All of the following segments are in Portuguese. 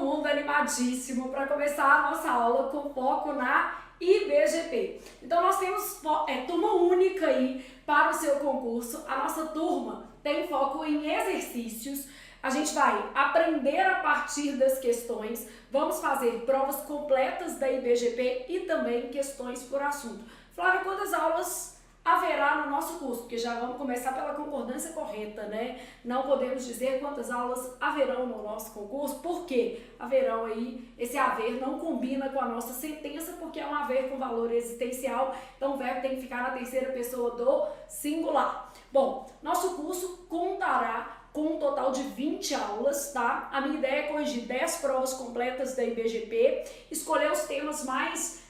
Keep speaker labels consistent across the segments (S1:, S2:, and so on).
S1: mundo animadíssimo para começar a nossa aula com foco na IBGP. Então nós temos turma única aí para o seu concurso. A nossa turma tem foco em exercícios. A gente vai aprender a partir das questões, vamos fazer provas completas da IBGP e também questões por assunto. Flávia, quantas aulas haverá no nosso curso? Porque já vamos começar pela concordância correta, né? Não podemos dizer quantas aulas haverão no nosso concurso, porque haverão aí, esse haver não combina com a nossa sentença, porque é um haver com valor existencial, então o verbo tem que ficar na terceira pessoa do singular. Bom, nosso curso contará com um total de 20 aulas, tá? A minha ideia é corrigir 10 provas completas da IBGP, escolher os temas mais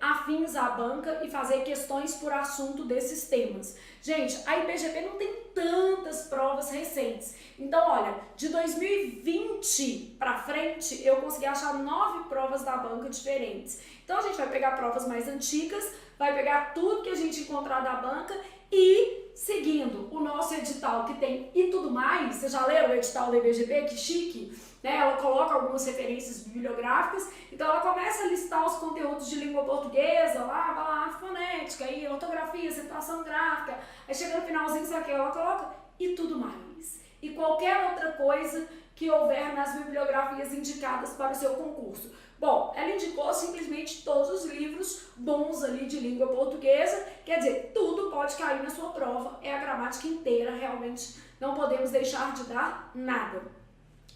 S1: afins à banca e fazer questões por assunto desses temas. Gente, a IBGP não tem tantas provas recentes. Então, olha, de 2020 para frente, eu consegui achar 9 provas da banca diferentes. Então, a gente vai pegar provas mais antigas, vai pegar tudo que a gente encontrar da banca e, seguindo o nosso edital que tem e tudo mais, vocês já leram o edital da IBGP? Que chique! Né? Ela coloca algumas referências bibliográficas, então ela começa a listar os conteúdos de língua portuguesa, vai lá, fonética, aí, ortografia, acentuação gráfica, aí chega no finalzinho, sabe o que ela coloca? E tudo mais. E qualquer outra coisa que houver nas bibliografias indicadas para o seu concurso. Bom, ela indicou simplesmente todos os livros bons ali de língua portuguesa, quer dizer, tudo pode cair na sua prova, é a gramática inteira, realmente não podemos deixar de dar nada.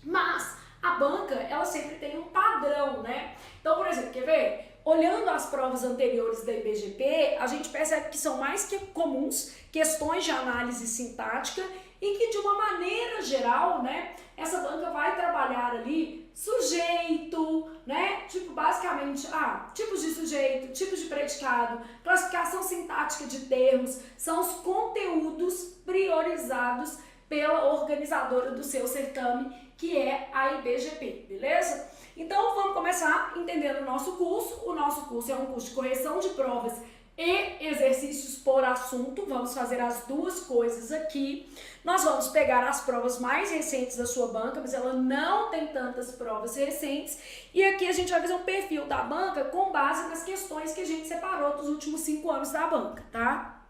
S1: Mas a banca, ela sempre tem um padrão, né? Então, por exemplo, quer ver? Olhando as provas anteriores da IBGP, a gente percebe que são mais que comuns questões de análise sintática e que, de uma maneira geral, né, essa banca vai trabalhar ali sujeito, né? Tipo, basicamente, tipos de sujeito, tipos de predicado, classificação sintática de termos, são os conteúdos priorizados pela organizadora do seu certame, que é a IBGP, beleza? Então vamos começar entendendo o nosso curso. O nosso curso é um curso de correção de provas e exercícios por assunto. Vamos fazer as duas coisas aqui. Nós vamos pegar as provas mais recentes da sua banca, mas ela não tem tantas provas recentes. E aqui a gente vai fazer um perfil da banca com base nas questões que a gente separou dos últimos 5 anos da banca, tá?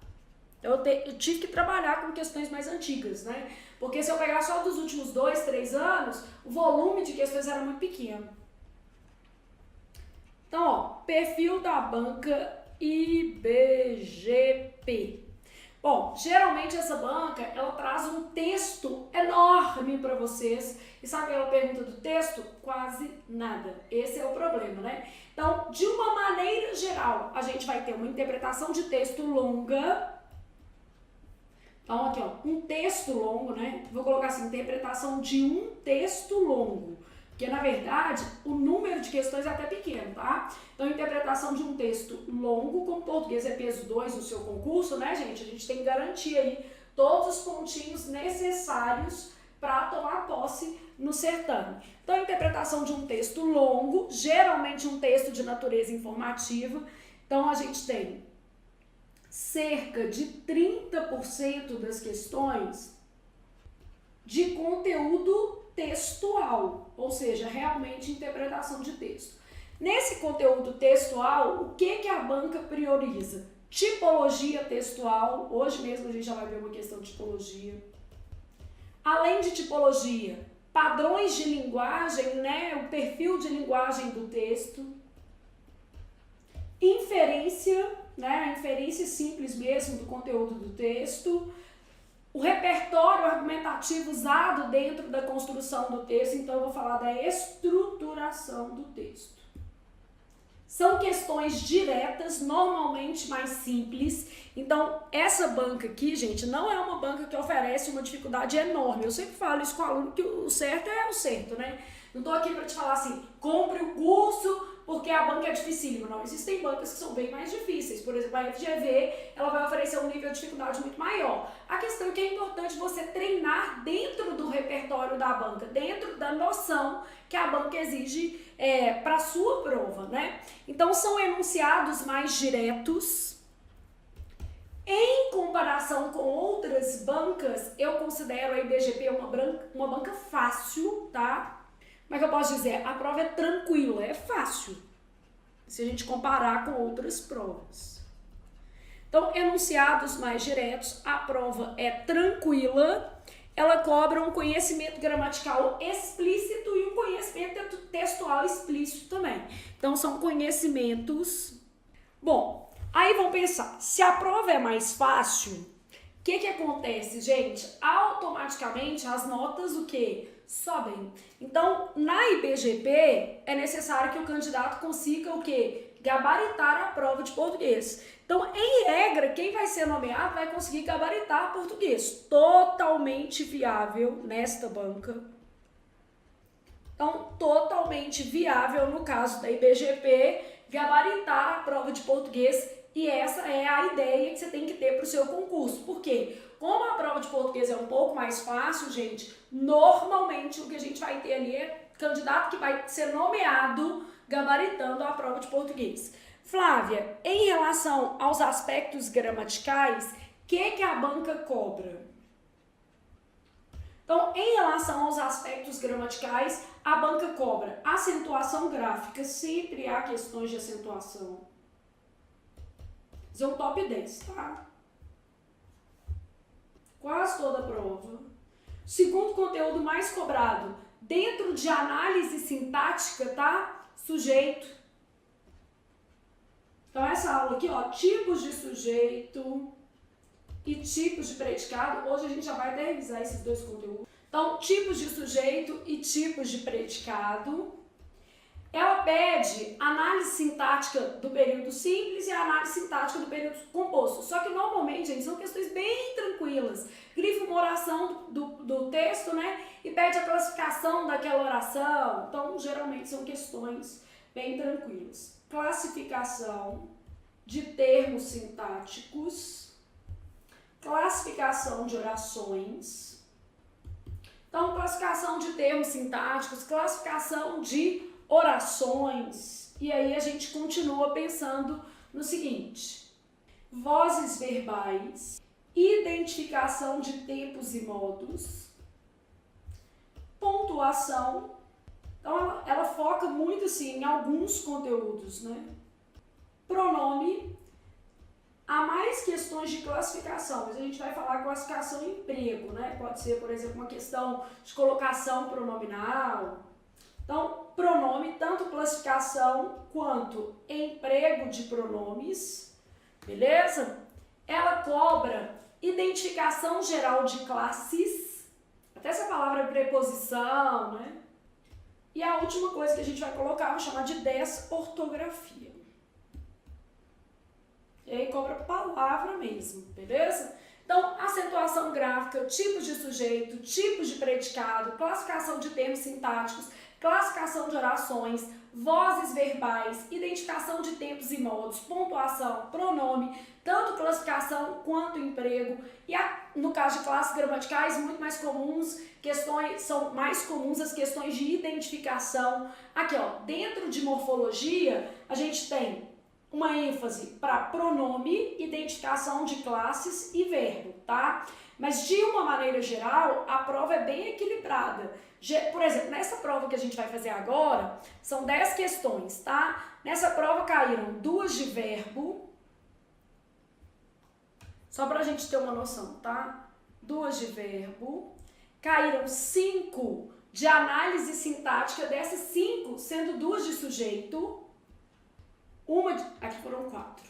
S1: Eu tive que trabalhar com questões mais antigas, né? Porque se eu pegar só dos últimos 2, 3 anos, o volume de questões era muito pequeno. Então, ó, perfil da banca IBGP. Bom, geralmente essa banca, ela traz um texto enorme para vocês. E sabe aquela pergunta do texto? Quase nada. Esse é o problema, né? Então, de uma maneira geral, a gente vai ter uma interpretação de texto longa. Então, aqui, ó, um texto longo, né? Vou colocar assim, interpretação de um texto longo. Porque, na verdade, o número de questões é até pequeno, tá? Então, interpretação de um texto longo, como português é peso 2 no seu concurso, né, gente? A gente tem que garantir aí todos os pontinhos necessários para tomar posse no certame. Então, interpretação de um texto longo, geralmente um texto de natureza informativa. Então, a gente tem cerca de 30% das questões de conteúdo textual, ou seja, realmente interpretação de texto. Nesse conteúdo textual, o que a banca prioriza? Tipologia textual, hoje mesmo a gente já vai ver uma questão de tipologia. Além de tipologia, padrões de linguagem, né, o perfil de linguagem do texto. Inferência, né, a inferência simples mesmo do conteúdo do texto, o repertório argumentativo usado dentro da construção do texto, então eu vou falar da estruturação do texto. São questões diretas, normalmente mais simples, então essa banca aqui, gente, não é uma banca que oferece uma dificuldade enorme. Eu sempre falo isso com o aluno, que o certo é o certo, né? Não tô aqui para te falar assim, compre o curso porque a banca é dificílima. Não, existem bancas que são bem mais difíceis. Por exemplo, a FGV, ela vai oferecer um nível de dificuldade muito maior. A questão é que é importante você treinar dentro do repertório da banca, dentro da noção que a banca exige para a sua prova, né? Então, são enunciados mais diretos. Em comparação com outras bancas, eu considero a IBGP uma banca fácil, tá? Como é que eu posso dizer? A prova é tranquila, é fácil, se a gente comparar com outras provas. Então, enunciados mais diretos, a prova é tranquila, ela cobra um conhecimento gramatical explícito e um conhecimento textual explícito também. Então, são conhecimentos... Bom, aí vamos pensar, se a prova é mais fácil, o que acontece, gente? Automaticamente as notas o quê? Sobem. Então, na IBGP, é necessário que o candidato consiga o quê? Gabaritar a prova de português. Então, em regra, quem vai ser nomeado vai conseguir gabaritar português. Totalmente viável nesta banca. Então, totalmente viável no caso da IBGP, gabaritar a prova de português. E essa é a ideia que você tem que ter para o seu concurso. Por quê? Como a prova de português é um pouco mais fácil, gente, normalmente o que a gente vai ter ali é candidato que vai ser nomeado gabaritando a prova de português. Flávia, em relação aos aspectos gramaticais, o que a banca cobra? Então, em relação aos aspectos gramaticais, a banca cobra acentuação gráfica, sempre há questões de acentuação. Fazer um top 10, tá? Quase toda a prova. Segundo conteúdo mais cobrado, dentro de análise sintática, tá? Sujeito. Então, essa aula aqui, ó, tipos de sujeito e tipos de predicado. Hoje a gente já vai até revisar esses dois conteúdos. Então, tipos de sujeito e tipos de predicado. Ela pede análise sintática do período simples e análise sintática do período composto. Só que normalmente, gente, são questões bem tranquilas. Grifa uma oração do texto, né? E pede a classificação daquela oração. Então, geralmente são questões bem tranquilas. Classificação de termos sintáticos. Classificação de orações. Então, classificação de termos sintáticos, classificação de orações, e aí a gente continua pensando no seguinte: vozes verbais, identificação de tempos e modos, pontuação. Então ela foca muito assim em alguns conteúdos, né? Pronome. Há mais questões de classificação, mas a gente vai falar classificação em emprego, né? Pode ser, por exemplo, uma questão de colocação pronominal. Então, pronome, tanto classificação quanto emprego de pronomes, beleza? Ela cobra identificação geral de classes, até essa palavra é preposição, né? E a última coisa que a gente vai colocar, vou chamar de desortografia. E aí cobra palavra mesmo, beleza? Então, acentuação gráfica, tipos de sujeito, tipos de predicado, classificação de termos sintáticos, classificação de orações, vozes verbais, identificação de tempos e modos, pontuação, pronome, tanto classificação quanto emprego. E no caso de classes gramaticais, muito mais comuns, são mais comuns as questões de identificação. Aqui, ó, dentro de morfologia, a gente tem uma ênfase para pronome, identificação de classes e verbo, tá? Mas de uma maneira geral, a prova é bem equilibrada. Por exemplo, nessa prova que a gente vai fazer agora, são 10 questões, tá? Nessa prova caíram 2 de verbo, só pra gente ter uma noção, tá? 2 de verbo, caíram 5 de análise sintática, dessas 5 sendo 2 de sujeito, aqui foram 4.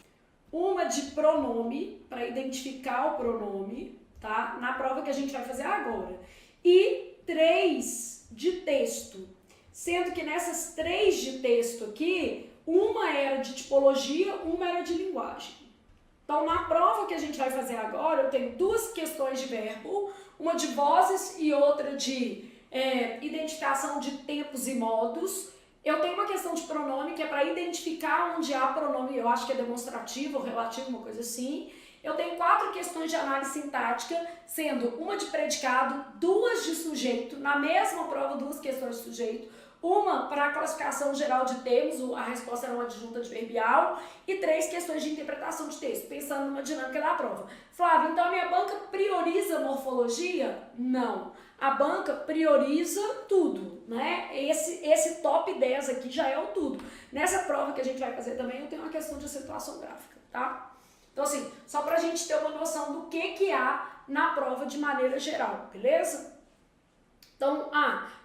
S1: Uma de pronome, para identificar o pronome, tá? Na prova que a gente vai fazer agora. E 3 de texto, sendo que nessas 3 de texto aqui, uma era de tipologia, uma era de linguagem. Então, na prova que a gente vai fazer agora, eu tenho 2 questões de verbo, uma de vozes e outra de identificação de tempos e modos. Eu tenho uma questão de pronome que é para identificar onde há pronome, eu acho que é demonstrativo, relativo, uma coisa assim. Eu tenho 4 questões de análise sintática, sendo uma de predicado, 2 de sujeito, na mesma prova 2 questões de sujeito, uma para a classificação geral de termos, a resposta era uma adjunta adverbial, e 3 questões de interpretação de texto, pensando numa dinâmica da prova. Flávia, então a minha banca prioriza morfologia? Não. A banca prioriza tudo, né? Esse top 10 aqui já é o tudo. Nessa prova que a gente vai fazer também, eu tenho uma questão de acentuação gráfica, tá? Então, assim, só pra gente ter uma noção do que há na prova de maneira geral, beleza? Então,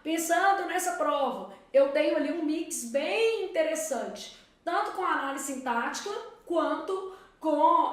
S1: pensando nessa prova, eu tenho ali um mix bem interessante, tanto com a análise sintática, quanto com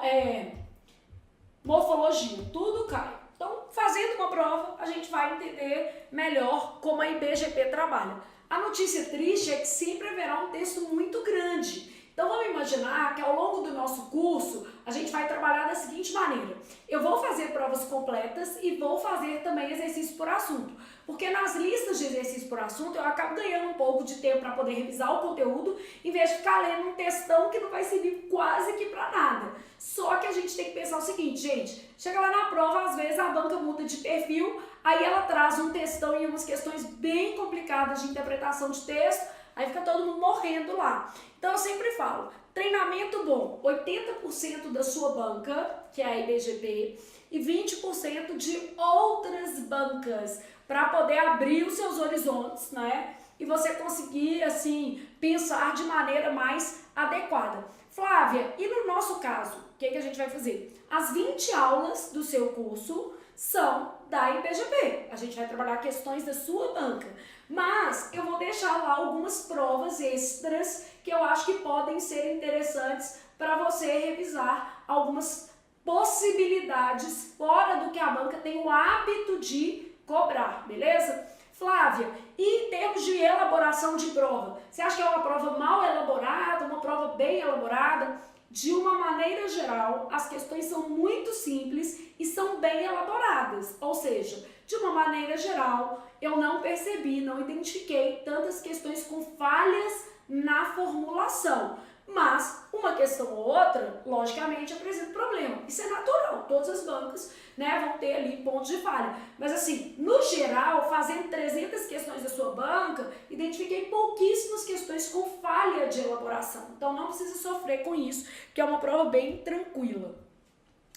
S1: morfologia, tudo cai. Então, fazendo uma prova, a gente vai entender melhor como a IBGP trabalha. A notícia triste é que sempre haverá um texto muito grande. Então, vamos imaginar que ao longo do nosso curso, a gente vai trabalhar da seguinte maneira. Eu vou fazer provas completas e vou fazer também exercício por assunto. Porque nas listas de exercício por assunto, eu acabo ganhando um pouco de tempo para poder revisar o conteúdo, em vez de ficar lendo um textão que não vai servir quase que para nada. Só que a gente tem que pensar o seguinte, gente, chega lá na prova, às vezes a banca muda de perfil, aí ela traz um textão e umas questões bem complicadas de interpretação de texto, aí fica todo mundo morrendo lá. Então eu sempre falo, treinamento bom, 80% da sua banca, que é a IBGP, e 20% de outras bancas, para poder abrir os seus horizontes, né? E você conseguir, assim, pensar de maneira mais adequada. Flávia, e no nosso caso, o que a gente vai fazer? As 20 aulas do seu curso são da IBGP. A gente vai trabalhar questões da sua banca. Mas eu vou deixar lá algumas provas extras que eu acho que podem ser interessantes para você revisar algumas possibilidades fora do que a banca tem o hábito de cobrar, beleza? Flávia, e em termos de elaboração de prova, você acha que é uma prova mal elaborada, uma prova bem elaborada? De uma maneira geral, as questões são muito simples e são bem elaboradas, ou seja, de uma maneira geral, eu não percebi, não identifiquei tantas questões com falhas na formulação. Mas uma questão ou outra, logicamente, apresenta problema. Isso é natural, todas as bancas, né, vão ter ali pontos de falha. Mas assim, no geral, fazendo 300 questões da sua banca, identifiquei pouquíssimas questões com falha de elaboração. Então não precisa sofrer com isso, que é uma prova bem tranquila.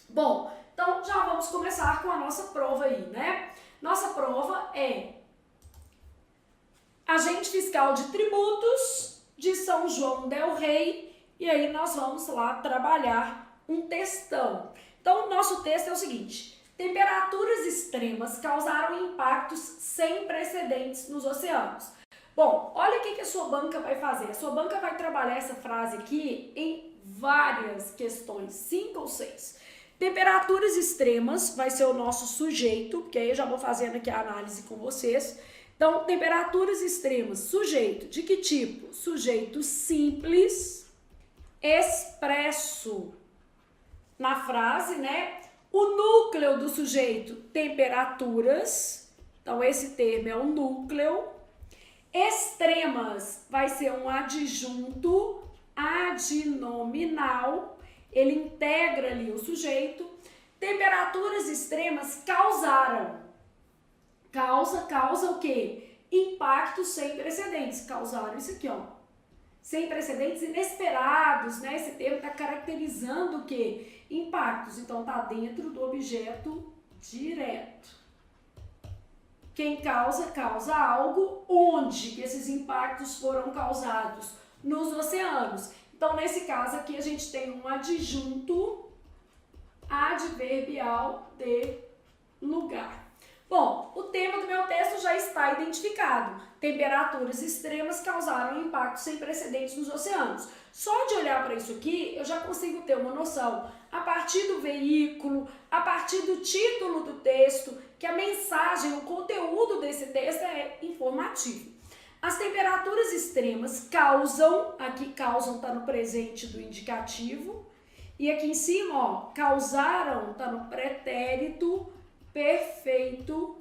S1: Bom, então já vamos começar com a nossa prova aí, né? Nossa prova é Agente Fiscal de Tributos de São João del Rei, e aí nós vamos lá trabalhar um textão. Então, o nosso texto é o seguinte: temperaturas extremas causaram impactos sem precedentes nos oceanos. Bom, olha o que a sua banca vai fazer. A sua banca vai trabalhar essa frase aqui em várias questões, 5 ou 6. Temperaturas extremas vai ser o nosso sujeito, que aí eu já vou fazendo aqui a análise com vocês. Então, temperaturas extremas, sujeito, de que tipo? Sujeito simples, expresso na frase, né? O núcleo do sujeito, temperaturas, então esse termo é o núcleo. Extremas vai ser um adjunto adnominal, ele integra ali o sujeito. Temperaturas extremas causaram. Causa o quê? Impactos sem precedentes. Causaram isso aqui, ó. Sem precedentes inesperados, né? Esse termo está caracterizando o quê? Impactos. Então, está dentro do objeto direto. Quem causa algo. Onde que esses impactos foram causados? Nos oceanos. Então, nesse caso aqui, a gente tem um adjunto adverbial de lugar. Bom, o tema do meu texto já está identificado. Temperaturas extremas causaram impactos sem precedentes nos oceanos. Só de olhar para isso aqui, eu já consigo ter uma noção, a partir do veículo, a partir do título do texto, que a mensagem, o conteúdo desse texto é informativo. As temperaturas extremas causam, aqui causam está no presente do indicativo, e aqui em cima, ó, causaram está no pretérito perfeito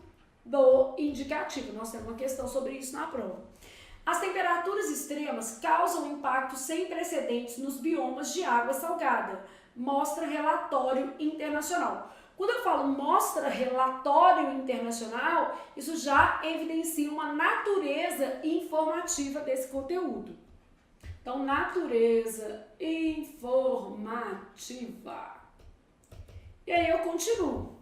S1: do indicativo. Nós temos uma questão sobre isso na prova. As temperaturas extremas causam impactos sem precedentes nos biomas de água salgada. Mostra relatório internacional. Quando eu falo mostra relatório internacional, isso já evidencia uma natureza informativa desse conteúdo. Então, natureza informativa. E aí eu continuo.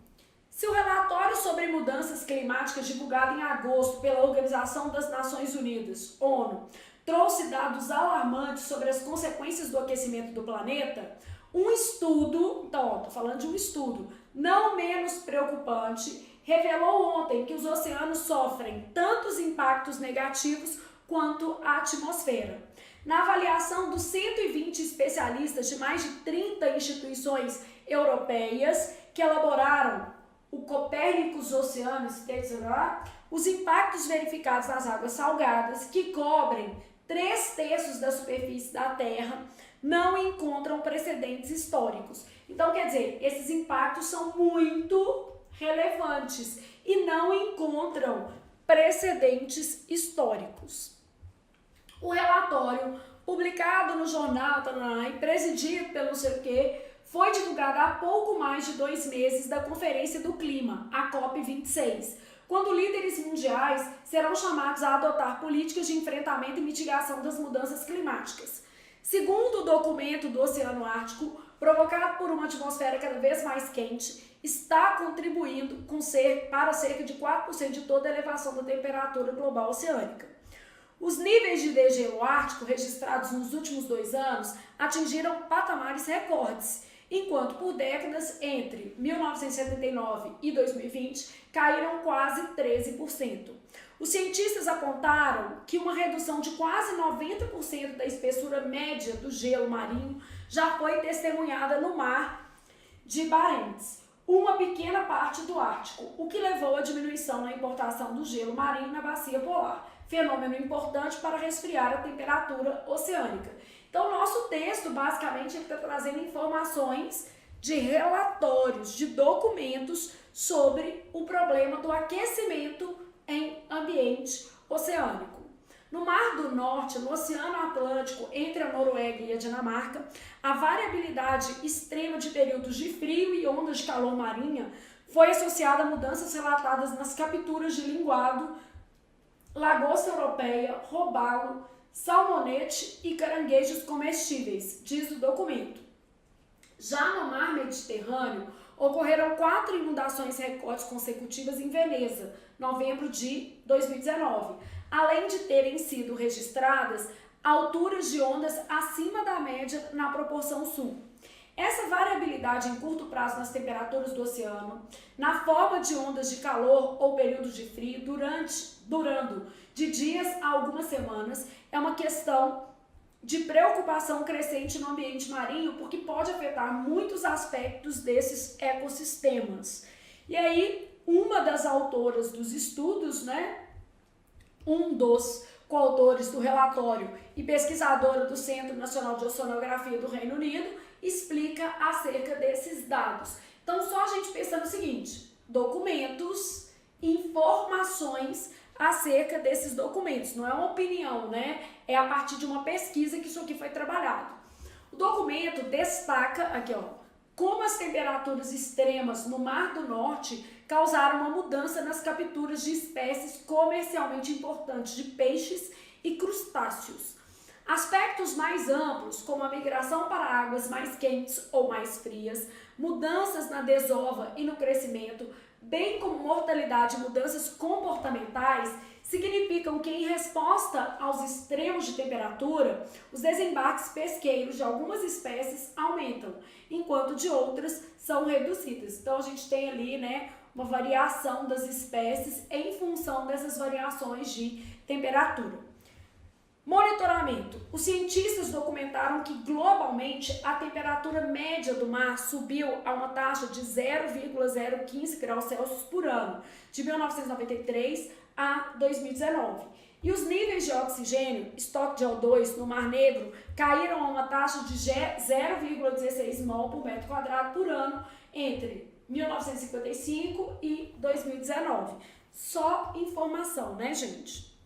S1: Se o relatório sobre mudanças climáticas divulgado em agosto pela Organização das Nações Unidas, ONU, trouxe dados alarmantes sobre as consequências do aquecimento do planeta, um estudo, então, estou falando de um estudo, não menos preocupante, revelou ontem que os oceanos sofrem tantos impactos negativos quanto a atmosfera. Na avaliação dos 120 especialistas de mais de 30 instituições europeias que elaboraram o Copernicus Oceano Study, os impactos verificados nas águas salgadas, que cobrem 3/3 da superfície da Terra, não encontram precedentes históricos. Então, quer dizer, esses impactos são muito relevantes e não encontram precedentes históricos. O relatório, publicado no jornal e presidido pelo não sei o quê, foi divulgado há pouco mais de 2 meses da Conferência do Clima, a COP26, quando líderes mundiais serão chamados a adotar políticas de enfrentamento e mitigação das mudanças climáticas. Segundo o documento do Oceano Ártico, provocado por uma atmosfera cada vez mais quente, está contribuindo para cerca de 4% de toda a elevação da temperatura global oceânica. Os níveis de degelo ártico registrados nos últimos 2 anos atingiram patamares recordes, enquanto por décadas, entre 1979 e 2020, caíram quase 13%. Os cientistas apontaram que uma redução de quase 90% da espessura média do gelo marinho já foi testemunhada no mar de Barents, uma pequena parte do Ártico, o que levou à diminuição na importação do gelo marinho na bacia polar, fenômeno importante para resfriar a temperatura oceânica. Então, nosso texto, basicamente, está trazendo informações de relatórios, de documentos sobre o problema do aquecimento em ambiente oceânico. No Mar do Norte, no Oceano Atlântico, entre a Noruega e a Dinamarca, a variabilidade extrema de períodos de frio e ondas de calor marinha foi associada a mudanças relatadas nas capturas de linguado, lagosta europeia, robalo, salmonete e caranguejos comestíveis, diz o documento. Já no Mar Mediterrâneo, ocorreram 4 inundações recordes consecutivas em Veneza, novembro de 2019, além de terem sido registradas alturas de ondas acima da média na proporção sul. Essa variabilidade em curto prazo nas temperaturas do oceano, na forma de ondas de calor ou períodos de frio, durando de dias a algumas semanas, é uma questão de preocupação crescente no ambiente marinho, porque pode afetar muitos aspectos desses ecossistemas. E aí, uma das autoras dos estudos, um dos coautores do relatório e pesquisadora do Centro Nacional de Oceanografia do Reino Unido, explica acerca desses dados. Então, só a gente pensando o seguinte: documentos, informações acerca desses documentos. Não é uma opinião, É a partir de uma pesquisa que isso aqui foi trabalhado. O documento destaca aqui, como as temperaturas extremas no Mar do Norte causaram uma mudança nas capturas de espécies comercialmente importantes de peixes e crustáceos. Aspectos mais amplos, como a migração para águas mais quentes ou mais frias, mudanças na desova e no crescimento, bem como mortalidade e mudanças comportamentais, significam que, em resposta aos extremos de temperatura, os desembarques pesqueiros de algumas espécies aumentam, enquanto de outras são reduzidas. Então, a gente tem ali, uma variação das espécies em função dessas variações de temperatura. Monitoramento. Os cientistas documentaram que, globalmente, a temperatura média do mar subiu a uma taxa de 0,015 graus Celsius por ano, de 1993 a 2019. E os níveis de oxigênio, estoque de O2, no Mar Negro, caíram a uma taxa de 0,16 mol por metro quadrado por ano entre 1955 e 2019. Só informação, gente?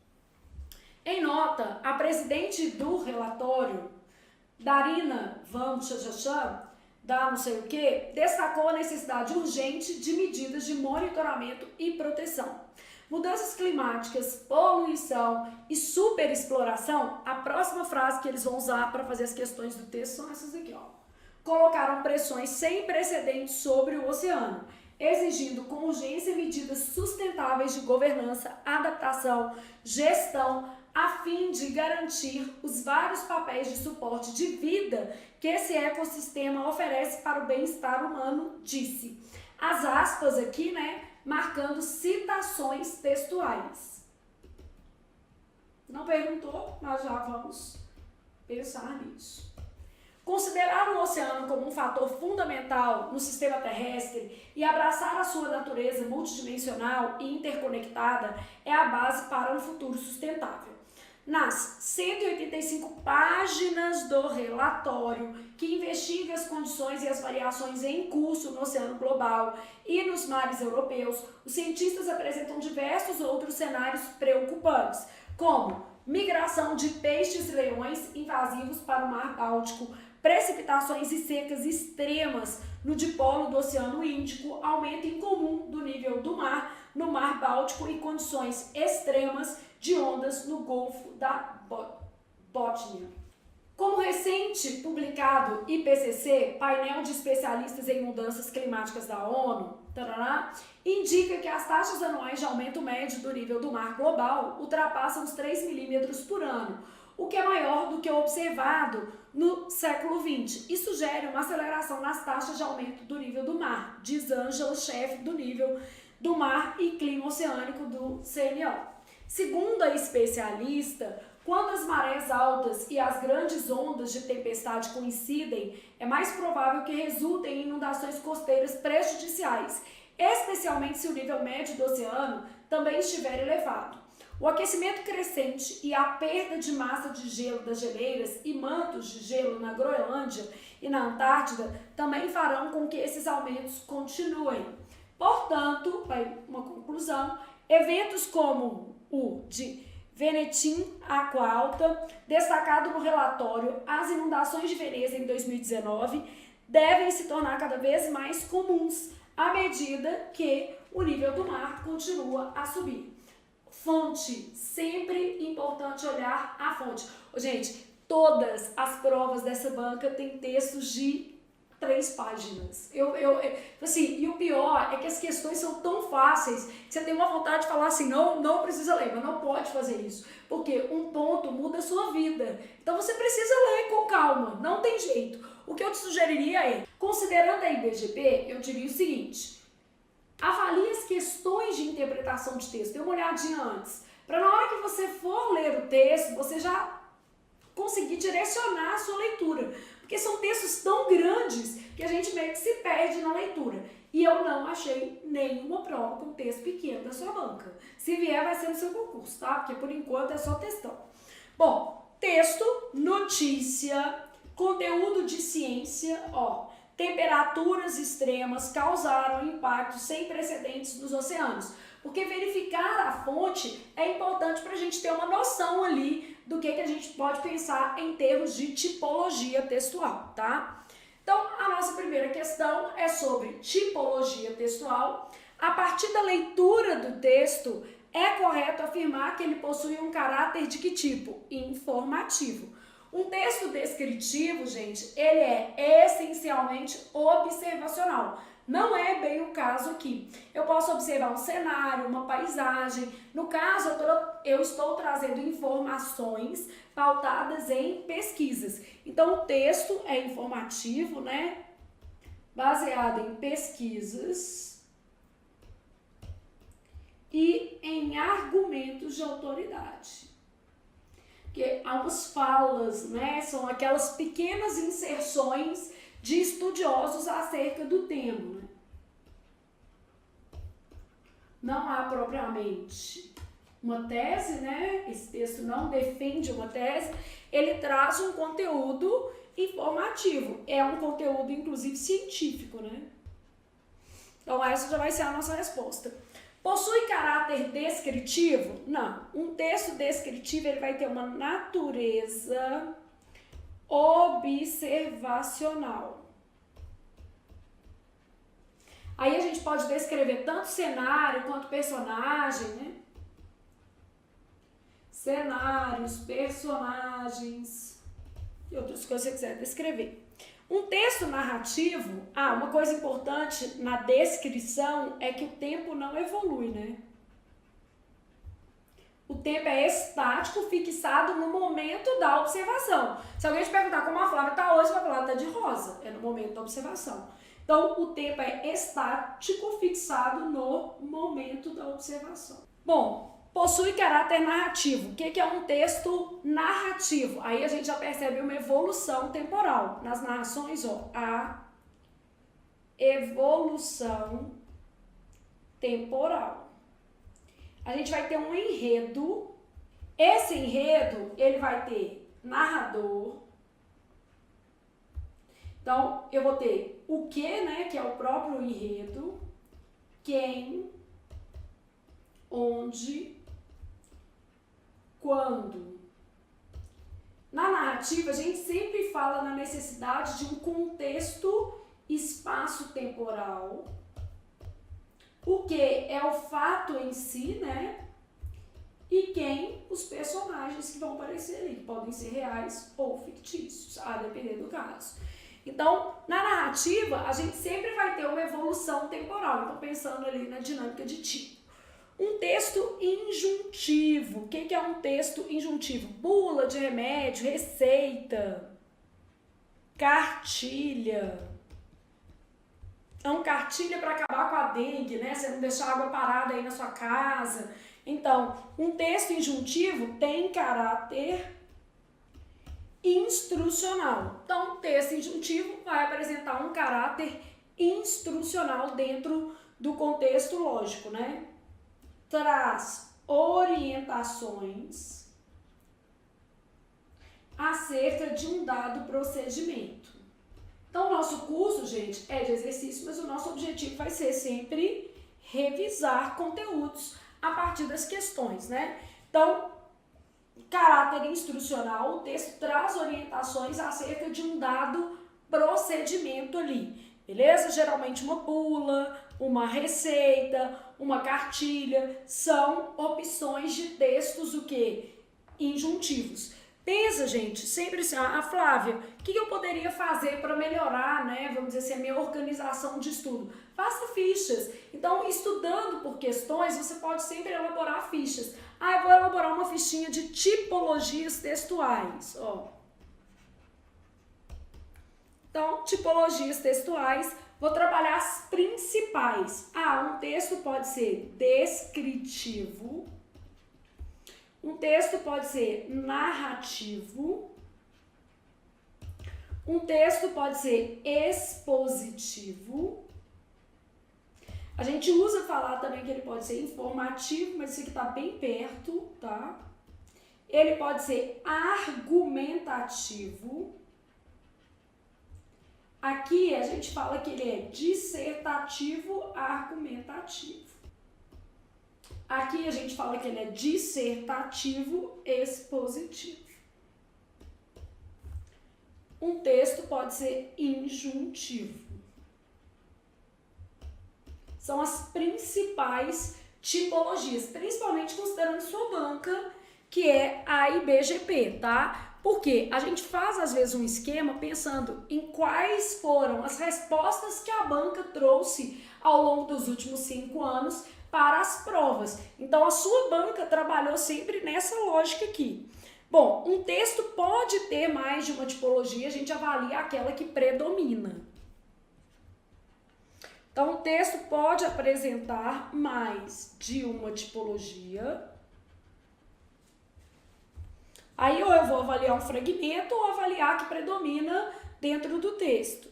S1: Em nota, a presidente do relatório, Darina Van Chachachan, da não sei o que, destacou a necessidade urgente de medidas de monitoramento e proteção. Mudanças climáticas, poluição e superexploração, a próxima frase que eles vão usar para fazer as questões do texto são essas aqui, ó. Colocaram pressões sem precedentes sobre o oceano, exigindo com urgência medidas sustentáveis de governança, adaptação, gestão, a fim de garantir os vários papéis de suporte de vida que esse ecossistema oferece para o bem-estar humano, disse. As aspas aqui, né, marcando citações textuais. Não perguntou, mas já vamos pensar nisso. Considerar o oceano como um fator fundamental no sistema terrestre e abraçar a sua natureza multidimensional e interconectada é a base para um futuro sustentável. Nas 185 páginas do relatório, que investiga as condições e as variações em curso no oceano global e nos mares europeus, os cientistas apresentam diversos outros cenários preocupantes, como migração de peixes-leões invasivos para o Mar Báltico, precipitações e secas extremas no dipolo do Oceano Índico, aumento incomum do nível do mar no Mar Báltico e condições extremas de ondas no Golfo da Bótnia. Como recente publicado IPCC, painel de especialistas em mudanças climáticas da ONU, indica que as taxas anuais de aumento médio do nível do mar global ultrapassam os 3 milímetros por ano, o que é maior do que o observado no século XX e sugere uma aceleração nas taxas de aumento do nível do mar, diz Ângela, chefe do nível do mar e clima oceânico do CNO. Segundo a especialista, quando as marés altas e as grandes ondas de tempestade coincidem, é mais provável que resultem em inundações costeiras prejudiciais, especialmente se o nível médio do oceano também estiver elevado. O aquecimento crescente e a perda de massa de gelo das geleiras e mantos de gelo na Groenlândia e na Antártida também farão com que esses aumentos continuem. Portanto, vai uma conclusão, eventos como o de Venetim Água Alta, destacado no relatório As Inundações de Veneza em 2019, devem se tornar cada vez mais comuns à medida que o nível do mar continua a subir. Fonte, sempre importante olhar a fonte. Gente, todas as provas dessa banca têm textos de 3 páginas. Assim, e o pior é que as questões são tão fáceis que você tem uma vontade de falar assim, não precisa ler, mas não pode fazer isso, porque um ponto muda a sua vida. Então você precisa ler com calma, não tem jeito. O que eu te sugeriria é, considerando a IBGP, eu diria o seguinte: avalie as questões de interpretação de texto, dê uma olhadinha antes, para na hora que você for ler o texto, você já conseguir direcionar a sua leitura, porque são textos tão grandes que a gente meio que se perde na leitura. E eu não achei nenhuma prova com texto pequeno da sua banca. Se vier, vai ser no seu concurso, tá? Porque por enquanto é só textão. Bom, texto, notícia, conteúdo de ciência, ó. Temperaturas extremas causaram impactos sem precedentes nos oceanos. Porque verificar a fonte é importante para a gente ter uma noção ali do que a gente pode pensar em termos de tipologia textual, tá? Então, a nossa primeira questão é sobre tipologia textual. A partir da leitura do texto, é correto afirmar que ele possui um caráter de que tipo? Informativo. Um texto descritivo, gente, ele é essencialmente observacional. Não é bem o caso aqui. Eu posso observar um cenário, uma paisagem. No caso, eu estou trazendo informações pautadas em pesquisas. Então, o texto é informativo, né? Baseado em pesquisas e em argumentos de autoridade. Porque algumas falas, né, são aquelas pequenas inserções de estudiosos acerca do tema. Né? Não há propriamente uma tese, né? Esse texto não defende uma tese, ele traz um conteúdo informativo. É um conteúdo, inclusive, científico, né? Então, essa já vai ser a nossa resposta. Possui caráter descritivo? Não. Um texto descritivo ele vai ter uma natureza observacional. gente pode descrever tanto cenário quanto personagem, né? Cenários, personagens e outras coisas que você quiser descrever. Um texto narrativo, uma coisa importante na descrição é que o tempo não evolui, né? O tempo é estático, fixado no momento da observação. Se alguém te perguntar como a Flávia está hoje, você vai falar, está de rosa. É no momento da observação. Então, o tempo é estático, fixado no momento da observação. Bom, possui caráter narrativo. O que é um texto narrativo? Aí a gente já percebe uma evolução temporal. Nas narrações, a evolução temporal. A gente vai ter um enredo. Esse enredo, ele vai ter narrador. Então, eu vou ter o que, né, que é o próprio enredo, quem, onde, quando. Na narrativa, a gente sempre fala na necessidade de um contexto espaço-temporal. O que é o fato em si, né? E quem? Os personagens que vão aparecer ali, que podem ser reais ou fictícios, a depender do caso. Então, na narrativa, a gente sempre vai ter uma evolução temporal. Então, pensando ali na dinâmica de tipo. Um texto injuntivo. O que é um texto injuntivo? Bula de remédio, receita, cartilha. Então, cartilha para acabar com a dengue, né? Você não deixar água parada aí na sua casa. Então, um texto injuntivo tem caráter instrucional. Então, texto injuntivo vai apresentar um caráter instrucional dentro do contexto lógico, né? Traz orientações acerca de um dado procedimento. Então, o nosso curso, gente, é de exercício, mas o nosso objetivo vai ser sempre revisar conteúdos a partir das questões, né? Então, caráter instrucional, o texto traz orientações acerca de um dado procedimento ali, beleza? Geralmente uma bula, uma receita, uma cartilha, são opções de textos, o quê? Injuntivos. Pensa, gente, sempre assim, Flávia, o que eu poderia fazer para melhorar, né, vamos dizer assim, a minha organização de estudo? Faça fichas. Então, estudando por questões, você pode sempre elaborar fichas. Eu vou elaborar uma fichinha de tipologias textuais, Então, tipologias textuais, vou trabalhar as principais. Um texto pode ser descritivo. Um texto pode ser narrativo, um texto pode ser expositivo. A gente usa falar também que ele pode ser informativo, mas isso aqui está bem perto, tá? Ele pode ser argumentativo. Aqui a gente fala que ele é dissertativo, argumentativo. Aqui a gente fala que ele é dissertativo, expositivo. Um texto pode ser injuntivo. São as principais tipologias, principalmente considerando sua banca, que é a IBGP, tá? Porque a gente faz, às vezes, um esquema pensando em quais foram as respostas que a banca trouxe ao longo dos últimos 5 anos para as provas. Então, a sua banca trabalhou sempre nessa lógica aqui. Bom, um texto pode ter mais de uma tipologia, a gente avalia aquela que predomina. Então, o texto pode apresentar mais de uma tipologia. Aí, ou eu vou avaliar um fragmento ou avaliar a que predomina dentro do texto.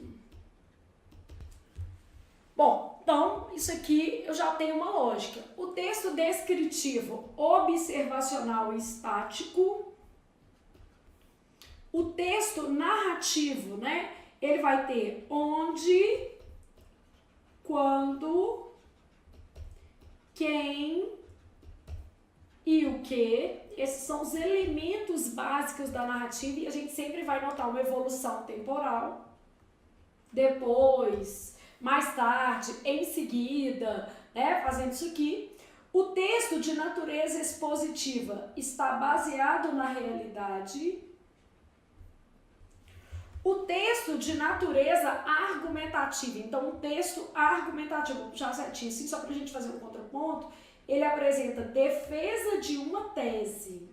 S1: Bom, então, isso aqui eu já tenho uma lógica. O texto descritivo, observacional e estático. O texto narrativo, né? Ele vai ter onde, quando, quem e o que. Esses são os elementos básicos da narrativa e a gente sempre vai notar uma evolução temporal. Depois mais tarde, em seguida, né, fazendo isso aqui. O texto de natureza expositiva está baseado na realidade. O texto de natureza argumentativa, então o texto argumentativo, vou puxar certinho assim, só para a gente fazer um contraponto, ele apresenta defesa de uma tese.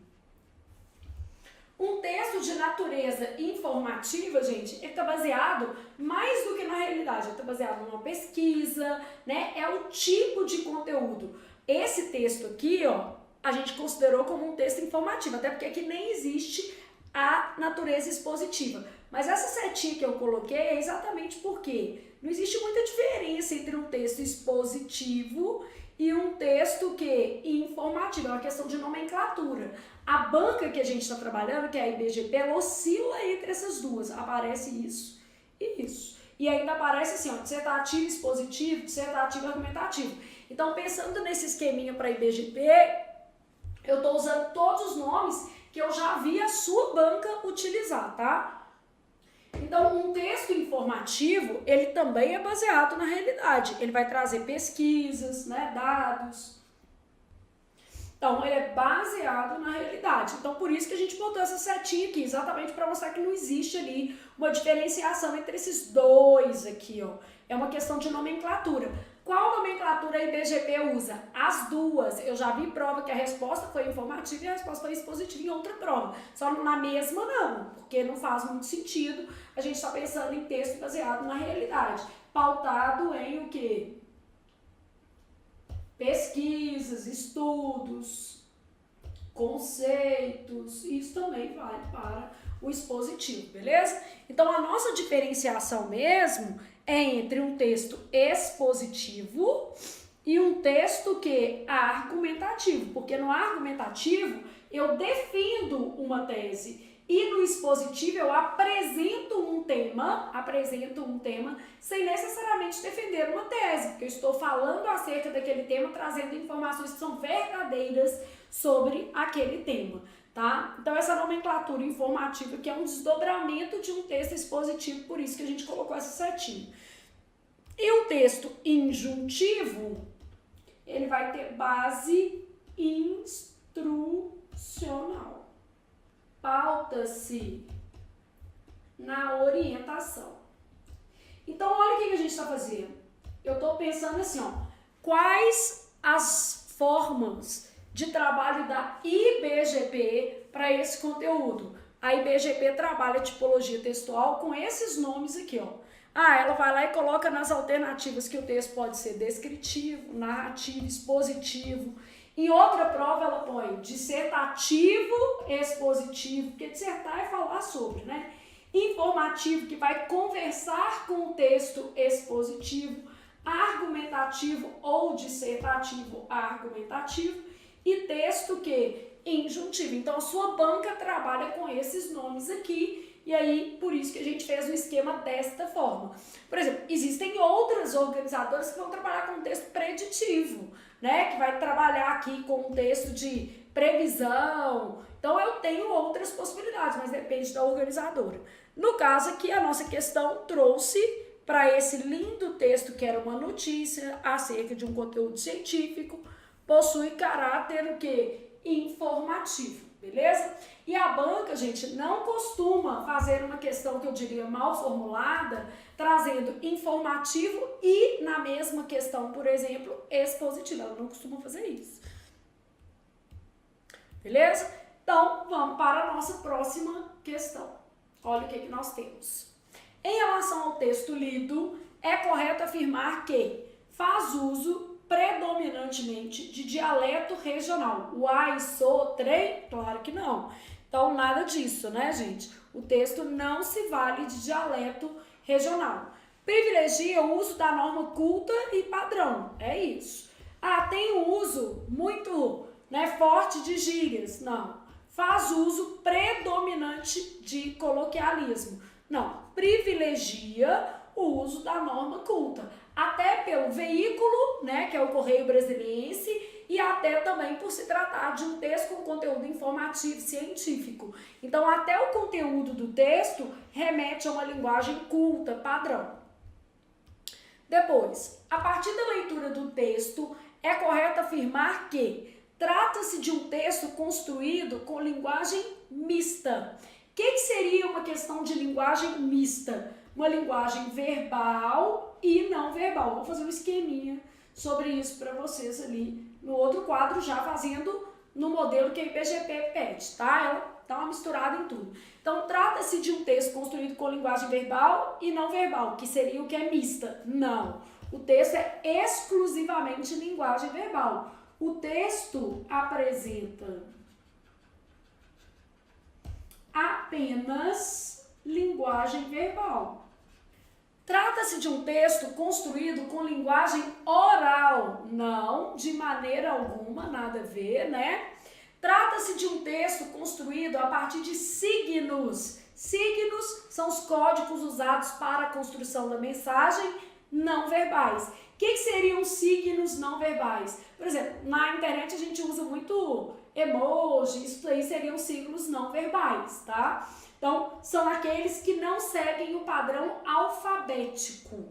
S1: Um texto de natureza informativa, gente, ele está baseado mais do que na realidade, ele está baseado numa pesquisa, né? É o tipo de conteúdo. Esse texto aqui, ó, a gente considerou como um texto informativo, até porque aqui nem existe a natureza expositiva. Mas essa setinha que eu coloquei é exatamente porque não existe muita diferença entre um texto expositivo e um texto que informativo, é uma questão de nomenclatura. A banca que a gente está trabalhando, que é a IBGP, ela oscila entre essas duas. Aparece isso e isso. E ainda aparece assim, ó, dissertativo expositivo, dissertativo argumentativo. Então, pensando nesse esqueminha para a IBGP, eu estou usando todos os nomes que eu já vi a sua banca utilizar, tá? Então, um texto informativo, ele também é baseado na realidade. Ele vai trazer pesquisas, né, dados. Então, ele é baseado na realidade. Então, por isso que a gente botou essa setinha aqui, exatamente para mostrar que não existe ali uma diferenciação entre esses dois aqui, ó. É uma questão de nomenclatura. Qual nomenclatura a IBGP usa? As duas. Eu já vi prova que a resposta foi informativa e a resposta foi expositiva em outra prova. Só na mesma não, porque não faz muito sentido a gente estar pensando em texto baseado na realidade. Pautado em o quê? Pesquisas, estudos, conceitos, isso também vale para o expositivo, beleza? Então, a nossa diferenciação mesmo é entre um texto expositivo e um texto que é argumentativo, porque no argumentativo eu defendo uma tese e no expositivo eu apresento um tema sem necessariamente defender uma tese, porque eu estou falando acerca daquele tema, trazendo informações que são verdadeiras sobre aquele tema, tá? Então essa nomenclatura informativa que é um desdobramento de um texto expositivo, por isso que a gente colocou essa setinha. E o texto injuntivo, ele vai ter base instrucional. Pauta-se na orientação. Então, olha o que a gente está fazendo. Eu estou pensando assim, ó, quais as formas de trabalho da IBGP para esse conteúdo? A IBGP trabalha tipologia textual com esses nomes aqui, ó. Ela vai lá e coloca nas alternativas que o texto pode ser descritivo, narrativo, expositivo. Em outra prova ela põe dissertativo, expositivo, porque dissertar é falar sobre, né? Informativo, que vai conversar com o texto expositivo, argumentativo ou dissertativo argumentativo, e texto que injuntivo. Então a sua banca trabalha com esses nomes aqui, e aí por isso que a gente fez o esquema desta forma. Por exemplo, existem outras organizadoras que vão trabalhar com texto preditivo, né? Que vai trabalhar aqui com um texto de previsão. Então eu tenho outras possibilidades, mas depende da organizadora. No caso aqui, a nossa questão trouxe para esse lindo texto que era uma notícia acerca de um conteúdo científico, possui caráter o quê? Informativo, beleza? E a banca, gente, não costuma fazer uma questão que eu diria mal formulada, trazendo informativo e na mesma questão, por exemplo, expositiva. Ela não costuma fazer isso. Beleza? Então, vamos para a nossa próxima questão. Olha o que nós temos. Em relação ao texto lido, é correto afirmar que faz uso predominantemente de dialeto regional. Uai, sou, trem? Claro que não. Então, nada disso, né, gente? O texto não se vale de dialeto regional. Privilegia o uso da norma culta e padrão. É isso. Tem um uso muito, né, forte de gírias. Não. Faz uso predominante de coloquialismo. Não. Privilegia o uso da norma culta. Até pelo veículo, né, que é o Correio Brasiliense, e até também por se tratar de um texto com conteúdo informativo científico. Então, até o conteúdo do texto remete a uma linguagem culta, padrão. Depois, a partir da leitura do texto, é correto afirmar que trata-se de um texto construído com linguagem mista. O que seria uma questão de linguagem mista? Uma linguagem verbal e não verbal. Vou fazer um esqueminha sobre isso para vocês ali no outro quadro, já fazendo no modelo que a IBGP pede, tá? Ela dá uma misturada em tudo. Então, trata-se de um texto construído com linguagem verbal e não verbal, que seria o que é mista. Não. O texto é exclusivamente linguagem verbal. O texto apresenta apenas linguagem verbal. Trata-se de um texto construído com linguagem oral. Não, de maneira alguma, nada a ver, né? Trata-se de um texto construído a partir de signos. Signos são os códigos usados para a construção da mensagem não verbais. O que seriam signos não verbais? Por exemplo, na internet a gente usa muito emoji, isso aí seriam signos não verbais, tá? Então, são aqueles que não seguem o padrão alfabético.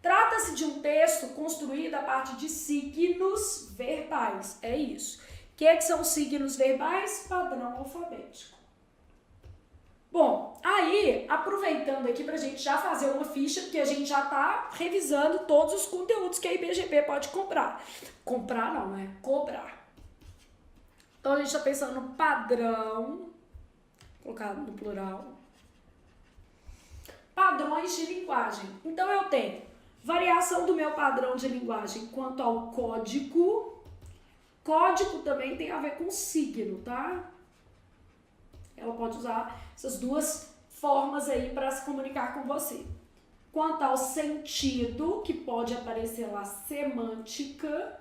S1: Trata-se de um texto construído a partir de signos verbais, é isso. O que são signos verbais? Padrão alfabético. Bom, aí, aproveitando aqui pra gente já fazer uma ficha, porque a gente já tá revisando todos os conteúdos que a IBGP pode comprar. Comprar não, né? Cobrar. Então, a gente tá pensando no padrão, colocado no plural, padrões de linguagem. Então, eu tenho variação do meu padrão de linguagem quanto ao código. Código também tem a ver com signo, tá? Ela pode usar essas duas formas aí para se comunicar com você. Quanto ao sentido, que pode aparecer lá, semântica.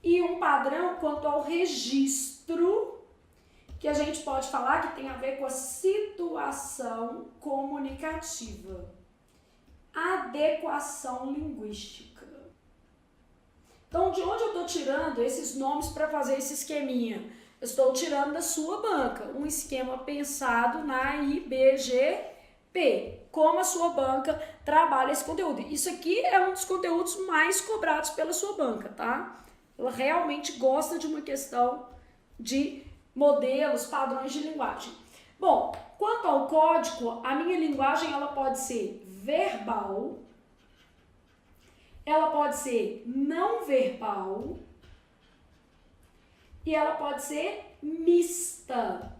S1: E um padrão quanto ao registro, que a gente pode falar que tem a ver com a situação comunicativa. Adequação linguística. Então, de onde eu estou tirando esses nomes para fazer esse esqueminha? Eu estou tirando da sua banca, um esquema pensado na IBGP. Como a sua banca trabalha esse conteúdo. Isso aqui é um dos conteúdos mais cobrados pela sua banca, tá? Ela realmente gosta de uma questão de modelos, padrões de linguagem. Bom, quanto ao código, a minha linguagem ela pode ser verbal, ela pode ser não verbal e ela pode ser mista.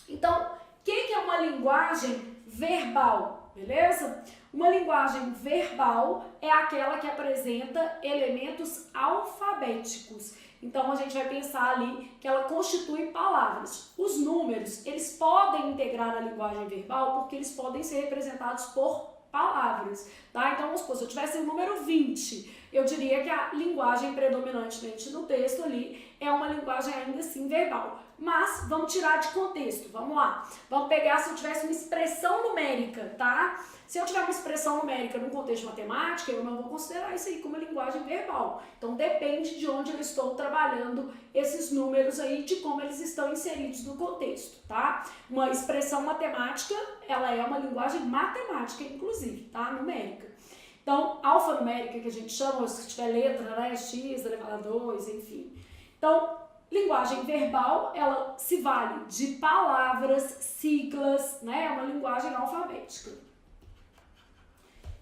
S1: Então, o que é uma linguagem verbal, beleza? Uma linguagem verbal é aquela que apresenta elementos alfabéticos. Então, a gente vai pensar ali que ela constitui palavras. Os números, eles podem integrar a linguagem verbal porque eles podem ser representados por palavras, tá? Então, vamos supor, se eu tivesse o número 20, eu diria que a linguagem predominantemente no texto ali é uma linguagem ainda assim verbal. Mas, vamos tirar de contexto, vamos lá. Vamos pegar se eu tivesse uma expressão numérica, tá? Se eu tiver uma expressão numérica num contexto matemático, eu não vou considerar isso aí como linguagem verbal. Então, depende de onde eu estou trabalhando esses números aí, de como eles estão inseridos no contexto, tá? Uma expressão matemática, ela é uma linguagem matemática, inclusive, tá? Numérica. Então, alfanumérica, que a gente chama, se tiver letra, né? X elevado a 2, enfim. Então, linguagem verbal, ela se vale de palavras, siglas, né? É uma linguagem alfabética.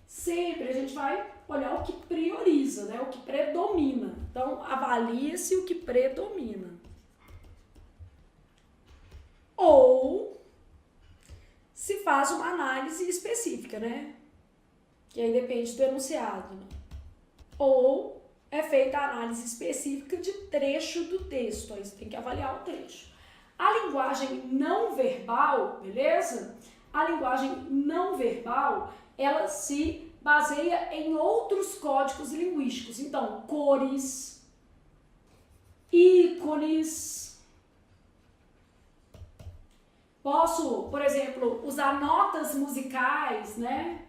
S1: Sempre a gente vai olhar o que prioriza, né? O que predomina. Então, avalia-se o que predomina. Ou se faz uma análise específica, né? Que aí depende do enunciado. Né? Ou é feita a análise específica de trecho do texto. Aí você tem que avaliar o trecho. A linguagem não verbal, beleza? A linguagem não verbal, ela se baseia em outros códigos linguísticos. Então, cores, ícones. Posso, por exemplo, usar notas musicais, né?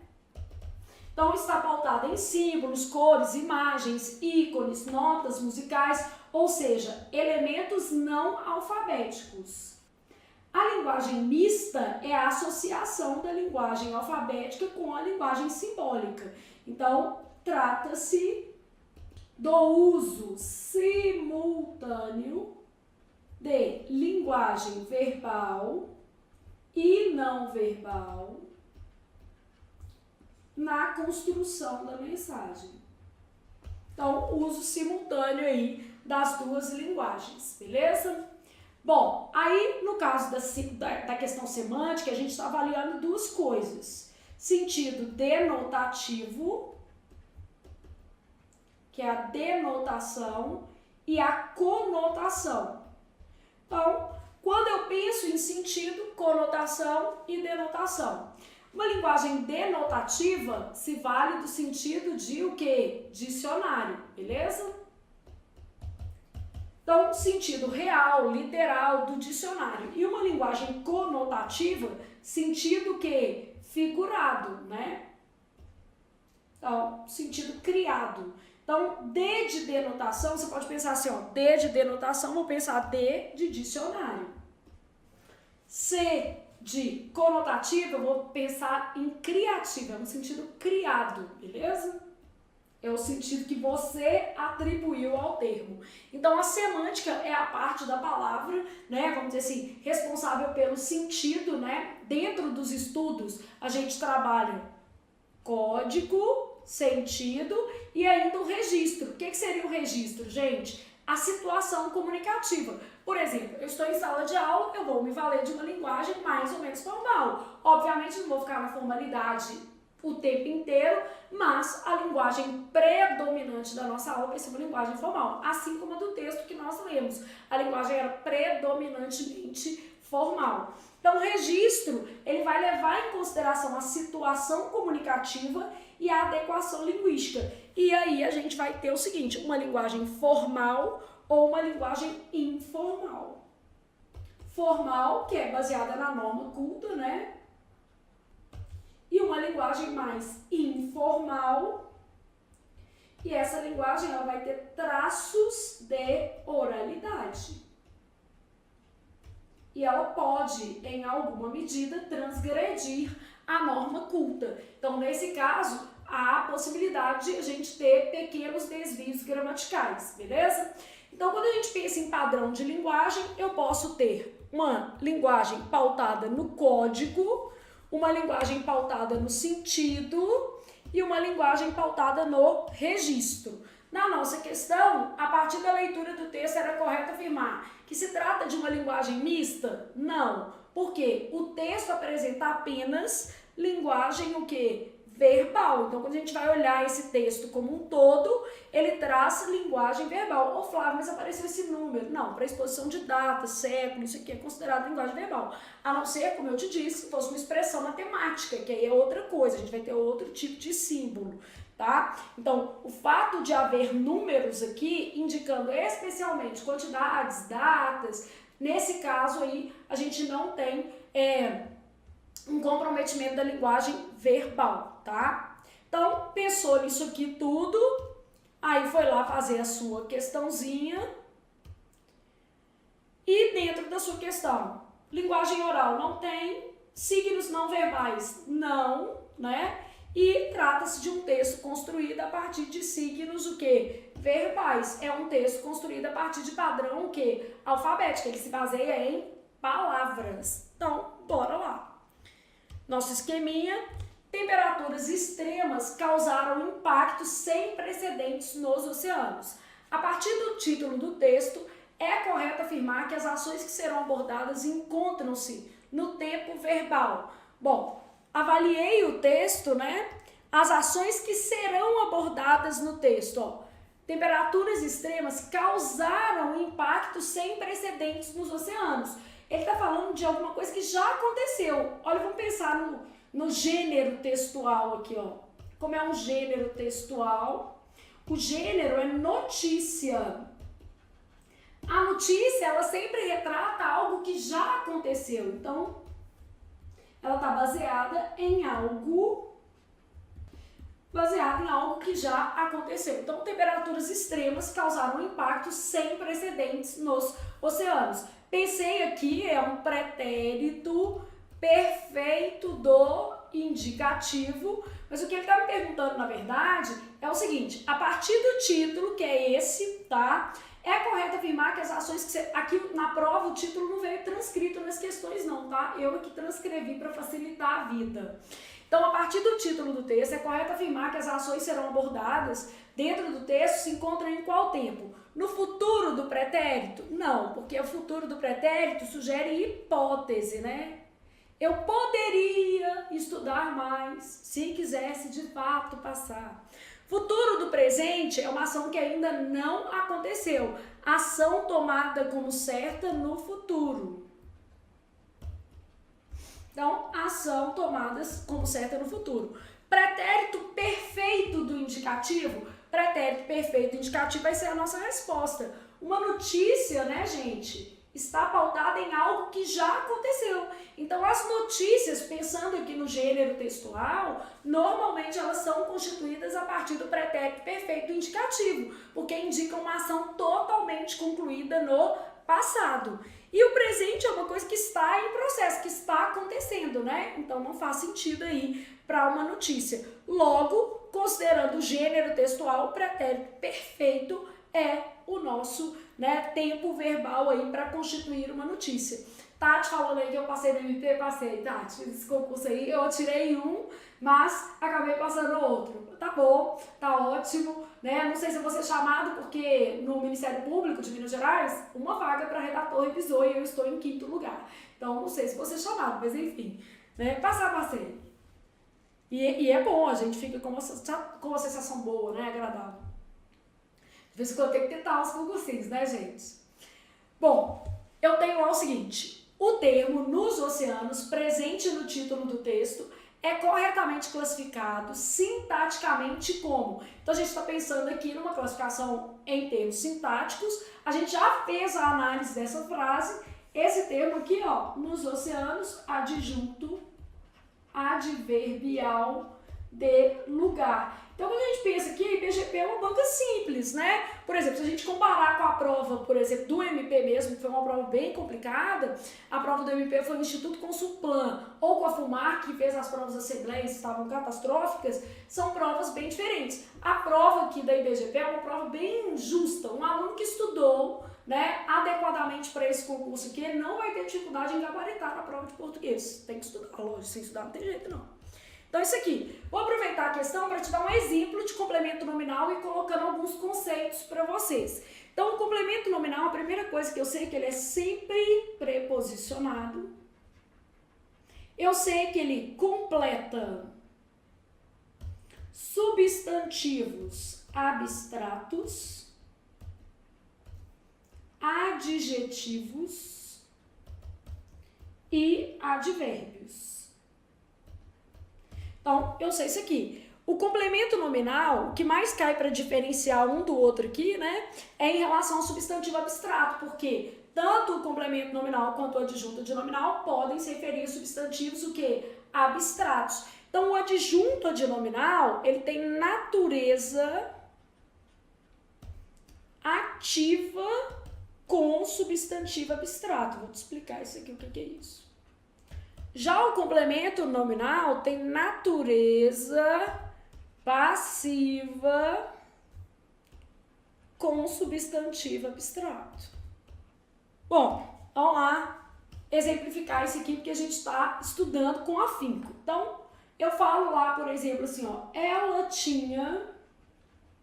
S1: Então, está pautada em símbolos, cores, imagens, ícones, notas musicais, ou seja, elementos não alfabéticos. A linguagem mista é a associação da linguagem alfabética com a linguagem simbólica. Então, trata-se do uso simultâneo de linguagem verbal e não verbal na construção da mensagem. Então, uso simultâneo aí das duas linguagens, beleza? Bom, aí no caso da questão semântica, a gente está avaliando duas coisas. Sentido denotativo, que é a denotação, e a conotação. Então, quando eu penso em sentido, conotação e denotação. Uma linguagem denotativa se vale do sentido de o quê? Dicionário, beleza? Então, sentido real, literal do dicionário. E uma linguagem conotativa, sentido que? Figurado, né? Então, sentido criado. Então, D de denotação, você pode pensar assim, ó, D de denotação, vou pensar D de dicionário. C de conotativa, eu vou pensar em criativa, no sentido criado, beleza? É o sentido que você atribuiu ao termo. Então, a semântica é a parte da palavra, né, vamos dizer assim, responsável pelo sentido, né? Dentro dos estudos, a gente trabalha código, sentido e ainda o registro. O que seria o registro, gente? A situação comunicativa. Por exemplo, eu estou em sala de aula, eu vou me valer de uma linguagem mais ou menos formal. Obviamente, não vou ficar na formalidade o tempo inteiro, mas a linguagem predominante da nossa aula vai ser uma linguagem formal, assim como a do texto que nós lemos. A linguagem era predominantemente formal. Então, o registro, ele vai levar em consideração a situação comunicativa e a adequação linguística. E aí a gente vai ter o seguinte, uma linguagem formal ou uma linguagem informal. Formal, que é baseada na norma culta, né? E uma linguagem mais informal. E essa linguagem ela vai ter traços de oralidade. E ela pode, em alguma medida, transgredir a norma culta. Então, nesse caso, há a possibilidade de a gente ter pequenos desvios gramaticais, beleza? Então, quando a gente pensa em padrão de linguagem, eu posso ter uma linguagem pautada no código, uma linguagem pautada no sentido e uma linguagem pautada no registro. Na nossa questão, a partir da leitura do texto, era correto afirmar que se trata de uma linguagem mista? Não, porque o texto apresenta apenas linguagem o quê? Verbal. Então, quando a gente vai olhar esse texto como um todo, ele traz linguagem verbal. Ô Flávio, mas apareceu esse número. Não, para exposição de data, século, isso aqui é considerado linguagem verbal. A não ser, como eu te disse, que fosse uma expressão matemática, que aí é outra coisa, a gente vai ter outro tipo de símbolo, tá? Então, o fato de haver números aqui, indicando especialmente quantidades, datas, nesse caso aí, a gente não tem um comprometimento da linguagem verbal, tá? Então, pensou nisso aqui tudo, aí foi lá fazer a sua questãozinha e dentro da sua questão, linguagem oral não tem, signos não verbais não, né? E trata-se de um texto construído a partir de signos o quê? Verbais. É um texto construído a partir de padrão o quê? Alfabético, ele se baseia em palavras. Então, bora lá. Nosso esqueminha, temperaturas extremas causaram impactos sem precedentes nos oceanos. A partir do título do texto, é correto afirmar que as ações que serão abordadas encontram-se no tempo verbal. Bom, avaliei o texto, né? As ações que serão abordadas no texto, ó. Temperaturas extremas causaram impactos sem precedentes nos oceanos. Ele está falando de alguma coisa que já aconteceu. Olha, vamos pensar no gênero textual aqui, ó. Como é um gênero textual? O gênero é notícia. A notícia, ela sempre retrata algo que já aconteceu. Então, ela está baseada em algo que já aconteceu. Então, temperaturas extremas causaram impactos sem precedentes nos oceanos. Pensei aqui, é um pretérito perfeito do indicativo, mas o que ele está me perguntando, na verdade, é o seguinte: a partir do título, que é esse, tá? É correto afirmar que as ações que você... Aqui na prova o título não veio transcrito nas questões não, tá? Eu aqui transcrevi para facilitar a vida. Então, a partir do título do texto, é correto afirmar que as ações serão abordadas dentro do texto se encontram em qual tempo? No futuro do pretérito? Não, porque o futuro do pretérito sugere hipótese, né? Eu poderia estudar mais se quisesse de fato passar. Futuro do presente é uma ação que ainda não aconteceu. Ação tomada como certa no futuro. Então, ação tomada como certa no futuro. Pretérito perfeito do indicativo. Pretérito perfeito do indicativo vai ser a nossa resposta. Uma notícia, né, gente, está pautada em algo que já aconteceu. Então, as notícias, pensando aqui no gênero textual, normalmente elas são constituídas a partir do pretérito perfeito do indicativo, porque indicam uma ação totalmente concluída no passado. E o presente é uma coisa que está em processo, que está acontecendo, né? Então, não faz sentido aí para uma notícia. Logo, considerando o gênero textual, o pretérito perfeito é o nosso, né, tempo verbal aí para constituir uma notícia. Tati falando aí que eu passei no MP, passei, Tati, esse concurso aí, eu tirei um, mas acabei passando outro. Tá bom, tá ótimo, né? Não sei se eu vou ser chamado, porque no Ministério Público de Minas Gerais, uma vaga para redator revisou e eu estou em 5º lugar. Então, não sei se vou ser chamado, mas enfim, né? Passei. E é bom, a gente fica com uma sensação boa, né? Agradável. De vez em quando tem que tentar os concursinhos, né, gente? Bom, eu tenho lá o seguinte: o termo nos oceanos, presente no título do texto, é corretamente classificado sintaticamente como? Então, a gente está pensando aqui numa classificação em termos sintáticos. A gente já fez a análise dessa frase. Esse termo aqui, ó, nos oceanos, adjunto adverbial de lugar. Então, quando a gente pensa aqui, a IBGP é uma banca simples, né? Por exemplo, se a gente comparar com a prova, por exemplo, do MP mesmo, que foi uma prova bem complicada, a prova do MP foi no Instituto Consulplan, ou com a FUMAR, que fez as provas assembleias que estavam catastróficas, são provas bem diferentes. A prova aqui da IBGP é uma prova bem justa. Um aluno que estudou, né, adequadamente para esse concurso aqui, ele não vai ter dificuldade em gabaritar na prova de português. Tem que estudar, lógico, sem estudar não tem jeito não. Então, isso aqui. Vou aproveitar a questão para te dar um exemplo de complemento nominal e colocando alguns conceitos para vocês. Então, o complemento nominal, a primeira coisa que eu sei é que ele é sempre preposicionado. Eu sei que ele completa substantivos abstratos, adjetivos e advérbios. Então, eu sei isso aqui. O complemento nominal, o que mais cai para diferenciar um do outro aqui, né, é em relação ao substantivo abstrato, porque tanto o complemento nominal quanto o adjunto adnominal podem se referir a substantivos o quê? Abstratos. Então, o adjunto adnominal, ele tem natureza ativa com substantivo abstrato. Vou te explicar isso aqui, o que é isso. Já o complemento nominal tem natureza passiva com substantivo abstrato. Bom, vamos lá exemplificar isso aqui porque a gente está estudando com afinco. Então, eu falo lá, por exemplo, assim, ó, ela tinha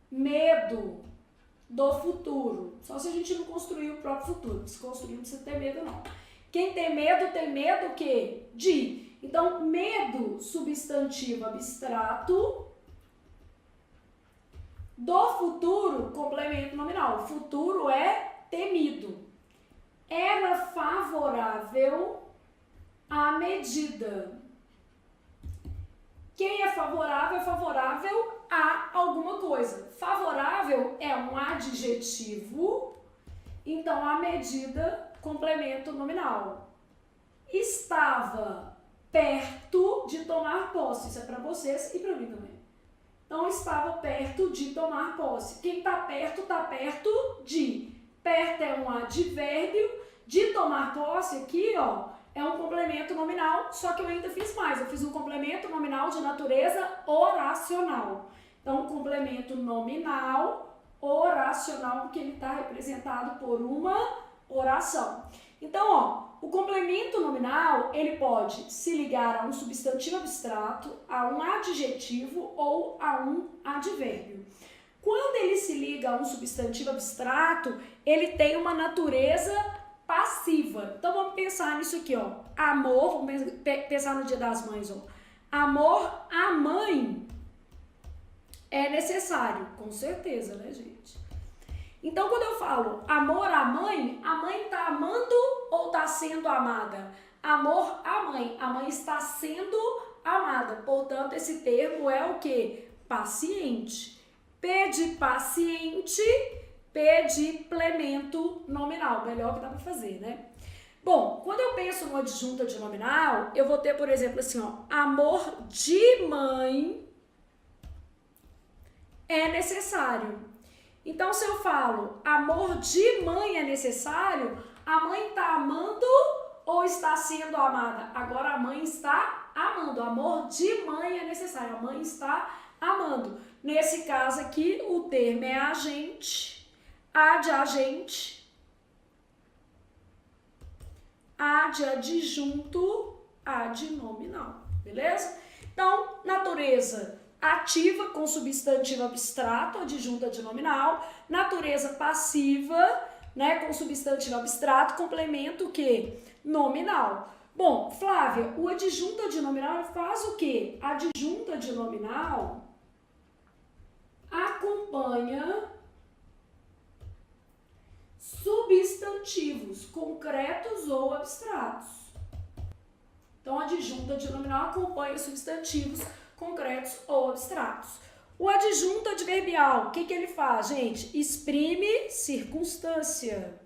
S1: medo do futuro. Só se a gente não construir o próprio futuro. Se construir, não precisa ter medo, não. Quem tem medo o quê? De. Então, medo, substantivo abstrato. Do futuro, complemento nominal. O futuro é temido. Era favorável à medida. Quem é favorável a alguma coisa. Favorável é um adjetivo. Então, a medida, complemento nominal. Estava perto de tomar posse. Isso é para vocês e para mim também. Então, estava perto de tomar posse. Quem está perto de. Perto é um advérbio. De tomar posse aqui, ó, é um complemento nominal, só que eu ainda fiz mais. Eu fiz um complemento nominal de natureza oracional. Então, complemento nominal oracional, porque ele está representado por uma oração. Então, ó, o complemento nominal, ele pode se ligar a um substantivo abstrato, a um adjetivo ou a um advérbio. Quando ele se liga a um substantivo abstrato, ele tem uma natureza passiva. Então, vamos pensar nisso aqui, ó. Amor, vamos pensar no Dia das Mães, ó. Amor à mãe é necessário, com certeza, né, gente? Então, quando eu falo amor à mãe, a mãe está amando ou está sendo amada? Amor à mãe, a mãe está sendo amada. Portanto, esse termo é o quê? Paciente. P de paciente, P de plemento nominal. Melhor que dá para fazer, né? Bom, quando eu penso numa adjunta de nominal, eu vou ter, por exemplo, assim, ó, amor de mãe é necessário. Então, se eu falo amor de mãe é necessário, a mãe está amando ou está sendo amada? Agora a mãe está amando. Amor de mãe é necessário. A mãe está amando. Nesse caso aqui, o termo é agente, a de agente, a de adjunto, a de nominal. Beleza? Então, natureza ativa com substantivo abstrato, adjunta de nominal, natureza passiva, né, com substantivo abstrato, complemento o quê? Nominal. Bom, Flávia, o adjunta de nominal faz o quê? A adjunta de nominal acompanha substantivos concretos ou abstratos. Então, a adjunta de nominal acompanha substantivos concretos ou abstratos. O adjunto adverbial, o que ele faz, gente? Exprime circunstância.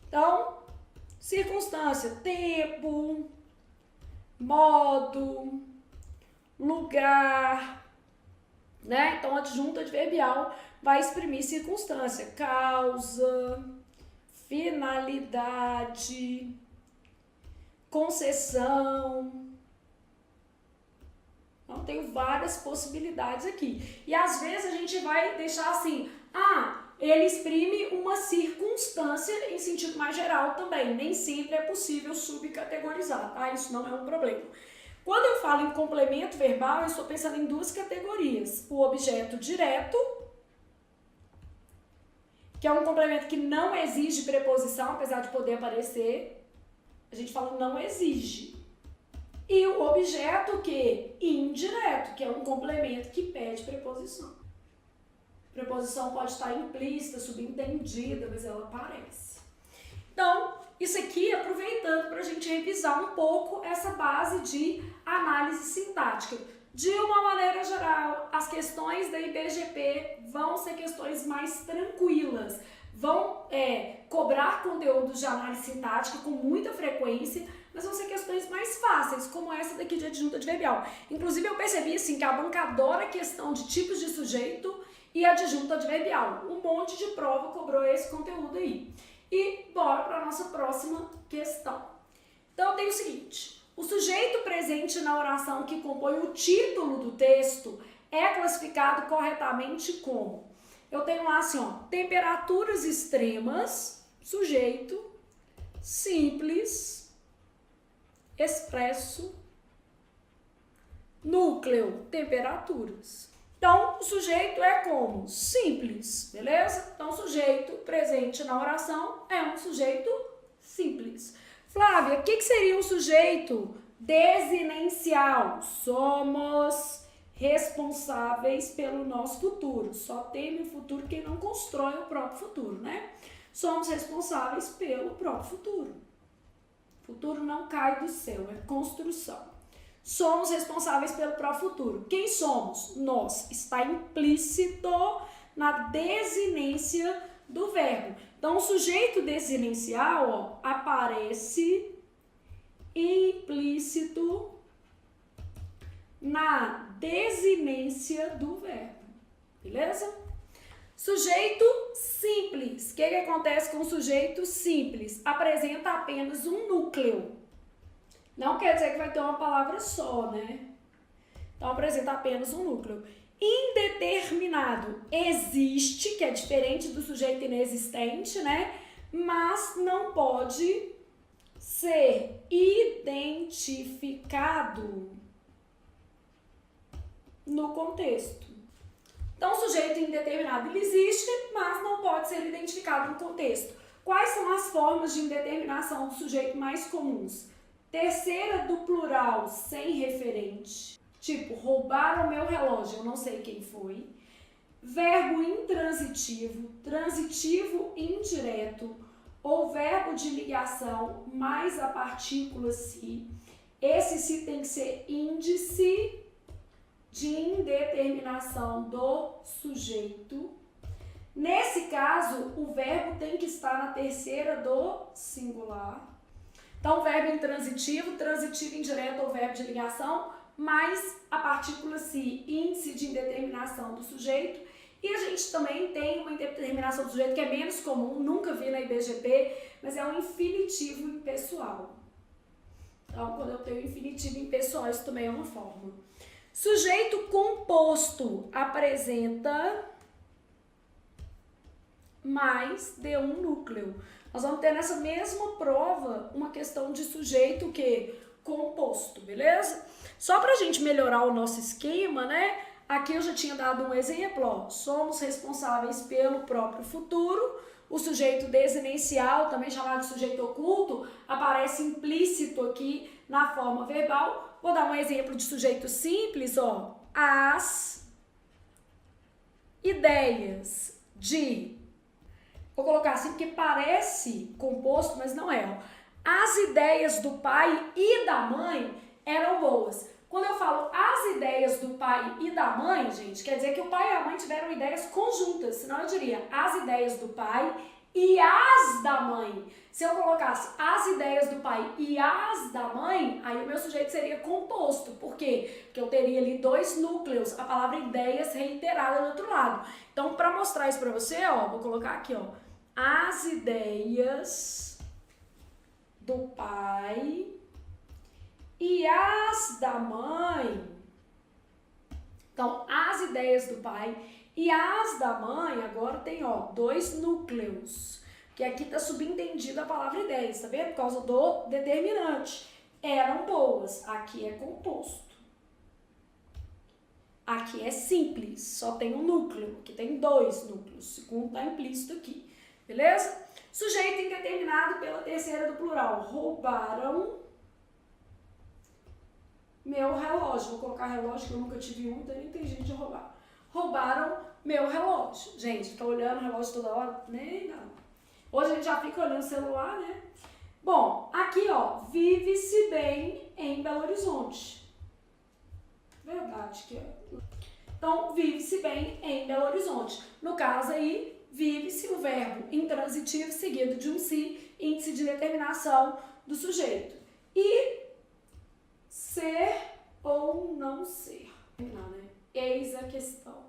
S1: Então, circunstância, tempo, modo, lugar, né? Então, o adjunto adverbial vai exprimir circunstância, causa, finalidade, concessão. Então, tem várias possibilidades aqui. E às vezes a gente vai deixar assim, ele exprime uma circunstância em sentido mais geral também. Nem sempre é possível subcategorizar, tá? Isso não é um problema. Quando eu falo em complemento verbal, eu estou pensando em duas categorias. O objeto direto, que é um complemento que não exige preposição, apesar de poder aparecer. A gente fala não exige. E o objeto que? Indireto, que é um complemento que pede preposição. Preposição pode estar implícita, subentendida, mas ela aparece. Então, isso aqui, aproveitando para a gente revisar um pouco essa base de análise sintática. De uma maneira geral, as questões da IBGP vão ser questões mais tranquilas, vão cobrar conteúdos de análise sintática com muita frequência, mas vão ser questões mais fáceis, como essa daqui de adjunto adverbial. Inclusive, eu percebi assim, que a banca adora a questão de tipos de sujeito e adjunto adverbial. Um monte de prova cobrou esse conteúdo aí. E bora para a nossa próxima questão. Então, tem o seguinte: o sujeito presente na oração que compõe o título do texto é classificado corretamente como? Eu tenho lá assim, ó, temperaturas extremas, sujeito, simples, expresso, núcleo, temperaturas. Então, o sujeito é como? Simples, beleza? Então, o sujeito presente na oração é um sujeito simples. Flávia, o que seria um sujeito desinencial? Somos responsáveis pelo nosso futuro. Só teme o futuro quem não constrói o próprio futuro, né? Somos responsáveis pelo próprio futuro. O futuro não cai do céu, é construção. Somos responsáveis pelo próprio futuro. Quem somos? Nós. Está implícito na desinência do verbo. Então, o sujeito desinencial, ó, aparece implícito na desinência do verbo. Beleza? Sujeito simples. O que acontece com o sujeito simples? Apresenta apenas um núcleo. Não quer dizer que vai ter uma palavra só, né? Então, apresenta apenas um núcleo. Indeterminado existe, que é diferente do sujeito inexistente, né? Mas não pode ser identificado no contexto. Então, o sujeito indeterminado ele existe, mas não pode ser identificado no contexto. Quais são as formas de indeterminação do sujeito mais comuns? Terceira do plural sem referente, tipo, roubaram meu relógio, eu não sei quem foi. Verbo intransitivo, transitivo indireto, ou verbo de ligação mais a partícula se. Esse se tem que ser índice de indeterminação do sujeito. Nesse caso, o verbo tem que estar na terceira do singular. Então, verbo intransitivo, transitivo indireto ou verbo de ligação, mais a partícula se, índice de indeterminação do sujeito. E a gente também tem uma indeterminação do sujeito que é menos comum, nunca vi na IBGP, mas é um infinitivo impessoal. Então, quando eu tenho infinitivo impessoal, isso também é uma forma. Sujeito composto apresenta mais de um núcleo. Nós vamos ter nessa mesma prova uma questão de sujeito que composto, beleza? Só pra gente melhorar o nosso esquema, né? Aqui eu já tinha dado um exemplo, ó. Somos responsáveis pelo próprio futuro. O sujeito desinencial, também chamado de sujeito oculto, aparece implícito aqui na forma verbal. Vou dar um exemplo de sujeito simples, ó. As ideias de... Vou colocar assim porque parece composto, mas não é, ó. As ideias do pai e da mãe eram boas. Quando eu falo as ideias do pai e da mãe, gente, quer dizer que o pai e a mãe tiveram ideias conjuntas, senão eu diria as ideias do pai e as da mãe. Se eu colocasse as ideias do pai e as da mãe, aí o meu sujeito seria composto. Por quê? Porque eu teria ali dois núcleos, a palavra ideias reiterada do outro lado. Então, para mostrar isso para você, ó, vou colocar aqui, ó, as ideias do pai e as da mãe. Então, as ideias do pai e as da mãe, agora tem, ó, dois núcleos. Que aqui tá subentendida a palavra ideias, tá vendo? Por causa do determinante. Eram boas. Aqui é composto. Aqui é simples, só tem um núcleo. Aqui tem dois núcleos. O segundo tá implícito aqui. Beleza? Sujeito indeterminado pela terceira do plural. Roubaram meu relógio. Vou colocar relógio, que eu nunca tive um, então nem tem jeito de roubar. Roubaram meu relógio. Gente, tô olhando o relógio toda hora? Nem não. Hoje a gente já fica olhando o celular, né? Bom, aqui, ó, vive-se bem em Belo Horizonte. Verdade que é. Então, vive-se bem em Belo Horizonte. No caso aí, vive-se o verbo intransitivo seguido de um se, índice de determinação do sujeito. E ser ou não ser. Não, né? Eis a questão.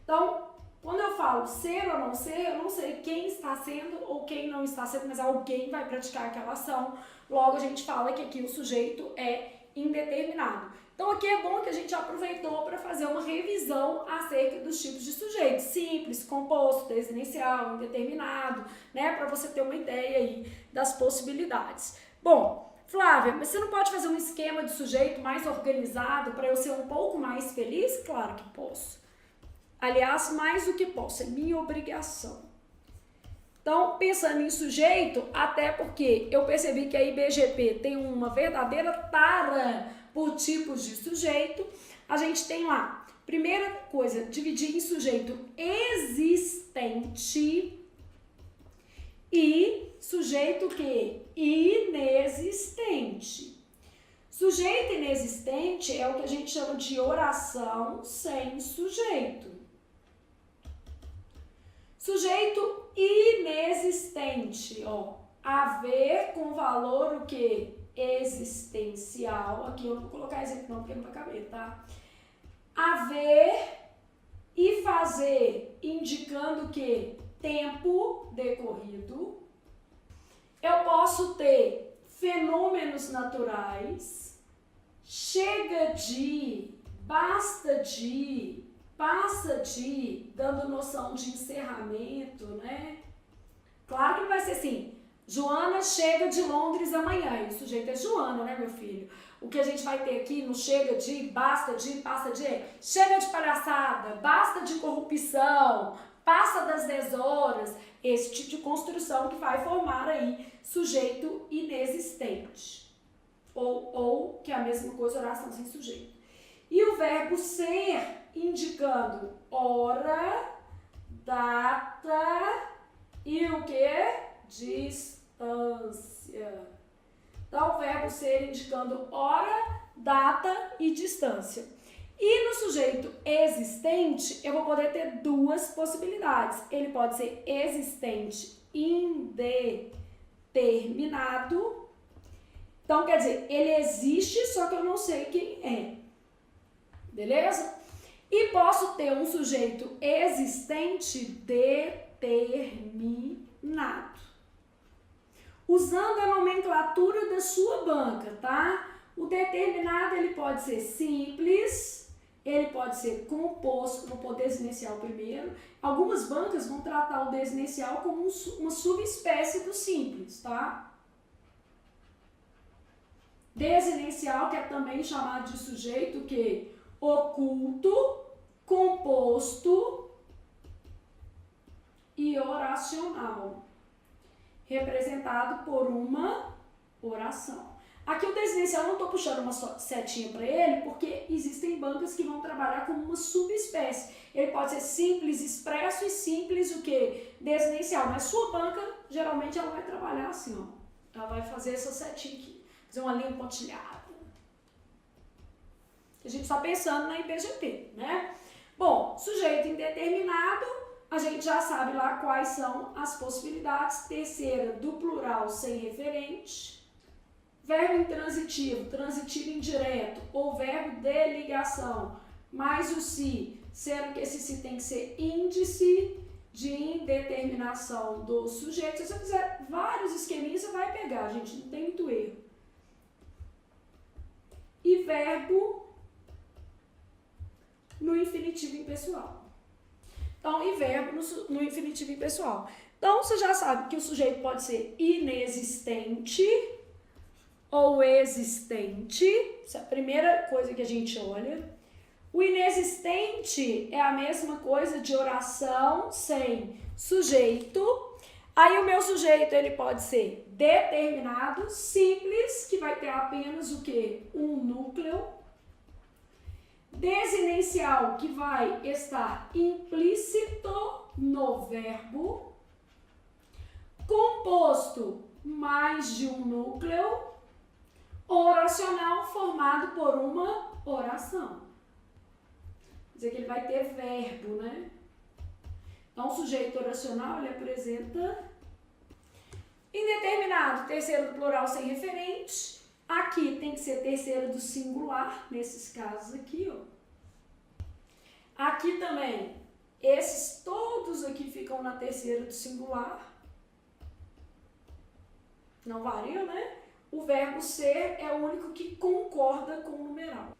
S1: Então, quando eu falo ser ou não ser, eu não sei quem está sendo ou quem não está sendo, mas alguém vai praticar aquela ação. Logo, a gente fala que aqui o sujeito é indeterminado. Então, aqui é bom que a gente aproveitou para fazer uma revisão acerca dos tipos de sujeito. Simples, composto, desinencial, indeterminado, né? Para você ter uma ideia aí das possibilidades. Bom, Flávia, mas você não pode fazer um esquema de sujeito mais organizado para eu ser um pouco mais feliz? Claro que posso. Aliás, mais do que posso, é minha obrigação. Então, pensando em sujeito, até porque eu percebi que a IBGP tem uma verdadeira tara por tipos de sujeito, a gente tem lá, primeira coisa, dividir em sujeito existente e sujeito que? Inexistente. Sujeito inexistente é o que a gente chama de oração sem sujeito. Sujeito inexistente, ó, haver com valor o que? Existencial. Aqui eu não vou colocar exemplo não, porque não vai caber, tá? Haver e fazer indicando que? Tempo decorrido. Eu posso ter fenômenos naturais, chega de, basta de, passa de, dando noção de encerramento, né? Claro que vai ser assim, Joana chega de Londres amanhã, e o sujeito é Joana, né, meu filho? O que a gente vai ter aqui no chega de, basta de, passa de, chega de palhaçada, basta de corrupção, passa das 10 horas, esse tipo de construção que vai formar aí sujeito inexistente. Ou que é a mesma coisa, oração sem sujeito. E o verbo ser, indicando hora, data e o que? Distância. Então, o verbo ser indicando hora, data e distância. E no sujeito existente, eu vou poder ter duas possibilidades. Ele pode ser existente indeterminado. Então, quer dizer, ele existe, só que eu não sei quem é. Beleza? E posso ter um sujeito existente determinado. Usando a nomenclatura da sua banca, tá? O determinado, ele pode ser simples, ele pode ser composto, vou pôr desinicial primeiro. Algumas bancas vão tratar o desinicial como uma subespécie do simples, tá? Desinicial, que é também chamado de sujeito que oculto, composto e oracional, representado por uma oração. Aqui o desinicial eu não estou puxando uma setinha para ele, porque existem bancas que vão trabalhar como uma subespécie. Ele pode ser simples, expresso e simples o que? Desinicial. Mas sua banca, geralmente, ela vai trabalhar assim, ó. Ela vai fazer essa setinha aqui, fazer uma linha pontilhada. A gente está pensando na IBGP, né? Bom, sujeito indeterminado, a gente já sabe lá quais são as possibilidades. Terceira, do plural sem referente. Verbo intransitivo, transitivo indireto, ou verbo de ligação, mais o se, sendo que esse se tem que ser índice de indeterminação do sujeito. Se você fizer vários esqueminhas, você vai pegar, gente, não tem muito erro. E verbo no infinitivo impessoal. Então, e verbo no infinitivo impessoal. Então, você já sabe que o sujeito pode ser inexistente ou existente. Essa é a primeira coisa que a gente olha. O inexistente é a mesma coisa de oração sem sujeito. Aí o meu sujeito, ele pode ser determinado, simples, que vai ter apenas o quê? Um núcleo. Desinencial, que vai estar implícito no verbo. Composto, mais de um núcleo. Oracional, formado por uma oração. Quer dizer que ele vai ter verbo, né? Então, o sujeito oracional, ele apresenta indeterminado, terceiro do plural sem referente. Aqui tem que ser terceiro do singular, nesses casos aqui, ó. Aqui também, esses todos aqui ficam na terceira do singular. Não varia, né? O verbo ser é o único que concorda com o numeral.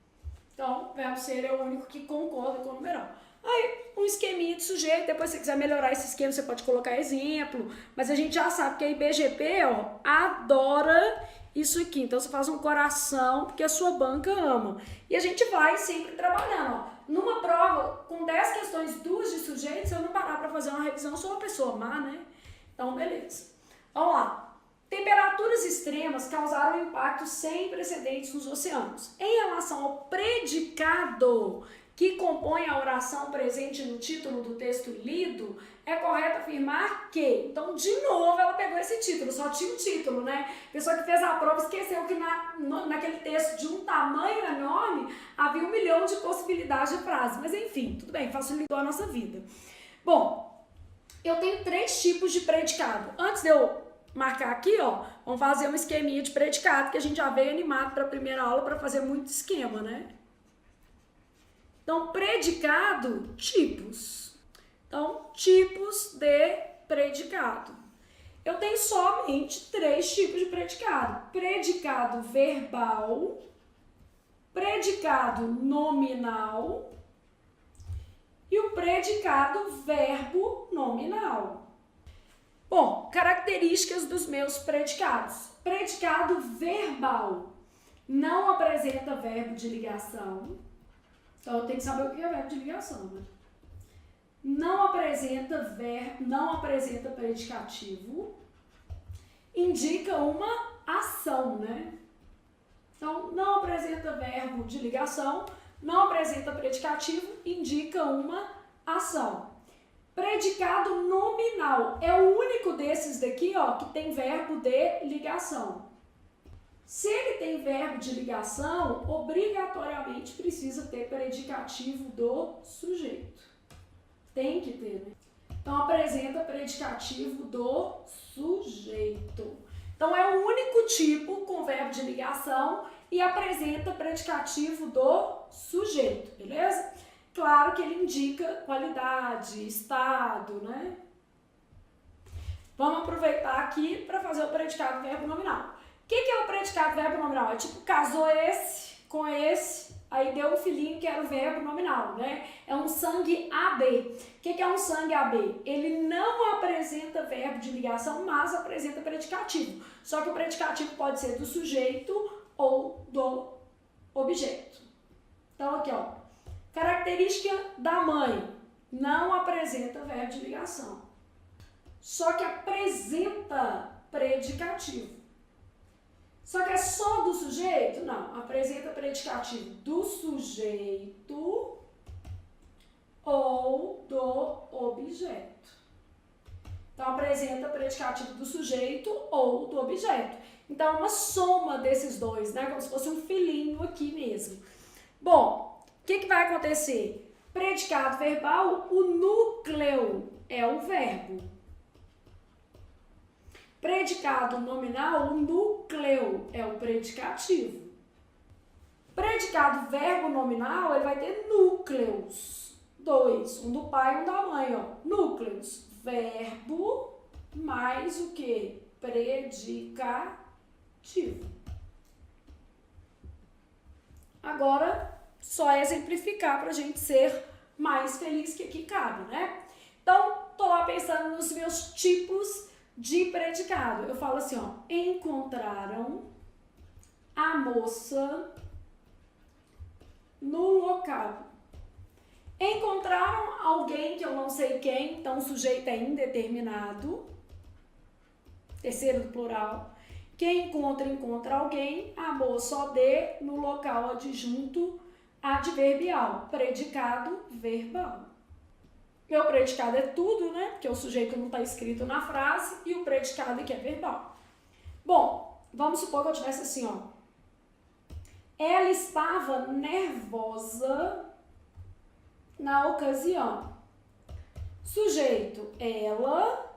S1: Então, o verbo ser é o único que concorda com o numeral. Aí, um esqueminha de sujeito, depois se você quiser melhorar esse esquema, você pode colocar exemplo, mas a gente já sabe que a IBGP, ó, adora isso aqui. Então, você faz um coração, porque a sua banca ama. E a gente vai sempre trabalhando, ó. Numa prova, com 10 questões, 2 de sujeito, se eu não parar para fazer uma revisão, eu sou uma pessoa má, né? Então, beleza. Vamos lá. Temperaturas extremas causaram impactos sem precedentes nos oceanos. Em relação ao predicado que compõe a oração presente no título do texto lido, é correto afirmar que... Então, de novo, ela pegou esse título, só tinha um título, né? A pessoa que fez a prova esqueceu que naquele texto de um tamanho enorme havia 1 milhão de possibilidades de frase. Mas, enfim, tudo bem, facilitou a nossa vida. Bom, eu tenho 3 tipos de predicado. Antes de eu marcar aqui, ó, vamos fazer um esqueminha de predicado, que a gente já veio animado para a primeira aula para fazer muito esquema, né? Então, predicado, tipos. Então, tipos de predicado. Eu tenho somente 3 tipos de predicado. Predicado verbal, predicado nominal e o predicado verbo nominal. Bom, características dos meus predicados. Predicado verbal não apresenta verbo de ligação. Então, eu tenho que saber o que é verbo de ligação, né? Não apresenta predicativo, indica uma ação, né? Então, não apresenta verbo de ligação, não apresenta predicativo, indica uma ação. Predicado nominal é o único desses daqui, ó, que tem verbo de ligação. Se ele tem verbo de ligação, obrigatoriamente precisa ter predicativo do sujeito. Tem que ter, né? Então, apresenta predicativo do sujeito. Então, é o único tipo com verbo de ligação e apresenta predicativo do sujeito, beleza? Claro que ele indica qualidade, estado, né? Vamos aproveitar aqui para fazer o predicado verbo nominal. O que é o predicado verbo nominal? É tipo, casou esse com esse, aí deu um filhinho que era o verbo nominal, né? É um sangue AB. O que é um sangue AB? Ele não apresenta verbo de ligação, mas apresenta predicativo. Só que o predicativo pode ser do sujeito ou do objeto. Então, aqui, ó. Característica da mãe. Não apresenta verbo de ligação. Só que apresenta predicativo. Só que é só do sujeito? Não. Apresenta predicativo do sujeito ou do objeto. Então, apresenta predicativo do sujeito ou do objeto. Então, é uma soma desses dois, né? Como se fosse um filhinho aqui mesmo. Bom, o que vai acontecer? Predicado verbal, o núcleo é o verbo. Predicado nominal, o núcleo é o predicativo. Predicado verbo nominal, ele vai ter núcleos. 2, um do pai e um da mãe, ó. Núcleos, verbo mais o que? Predicativo. Agora, só exemplificar para a gente ser mais feliz que aqui cabe, né? Então, tô lá pensando nos meus tipos de predicado. Eu falo assim, ó, encontraram a moça no local. Encontraram alguém que eu não sei quem, então o sujeito é indeterminado. Terceiro do plural. Quem encontra alguém, a moça OD, no local adjunto adverbial. Predicado verbal. Porque o predicado é tudo, né? Porque o sujeito não está escrito na frase e o predicado aqui é verbal. Bom, vamos supor que eu tivesse assim, ó. Ela estava nervosa na ocasião. Sujeito, ela,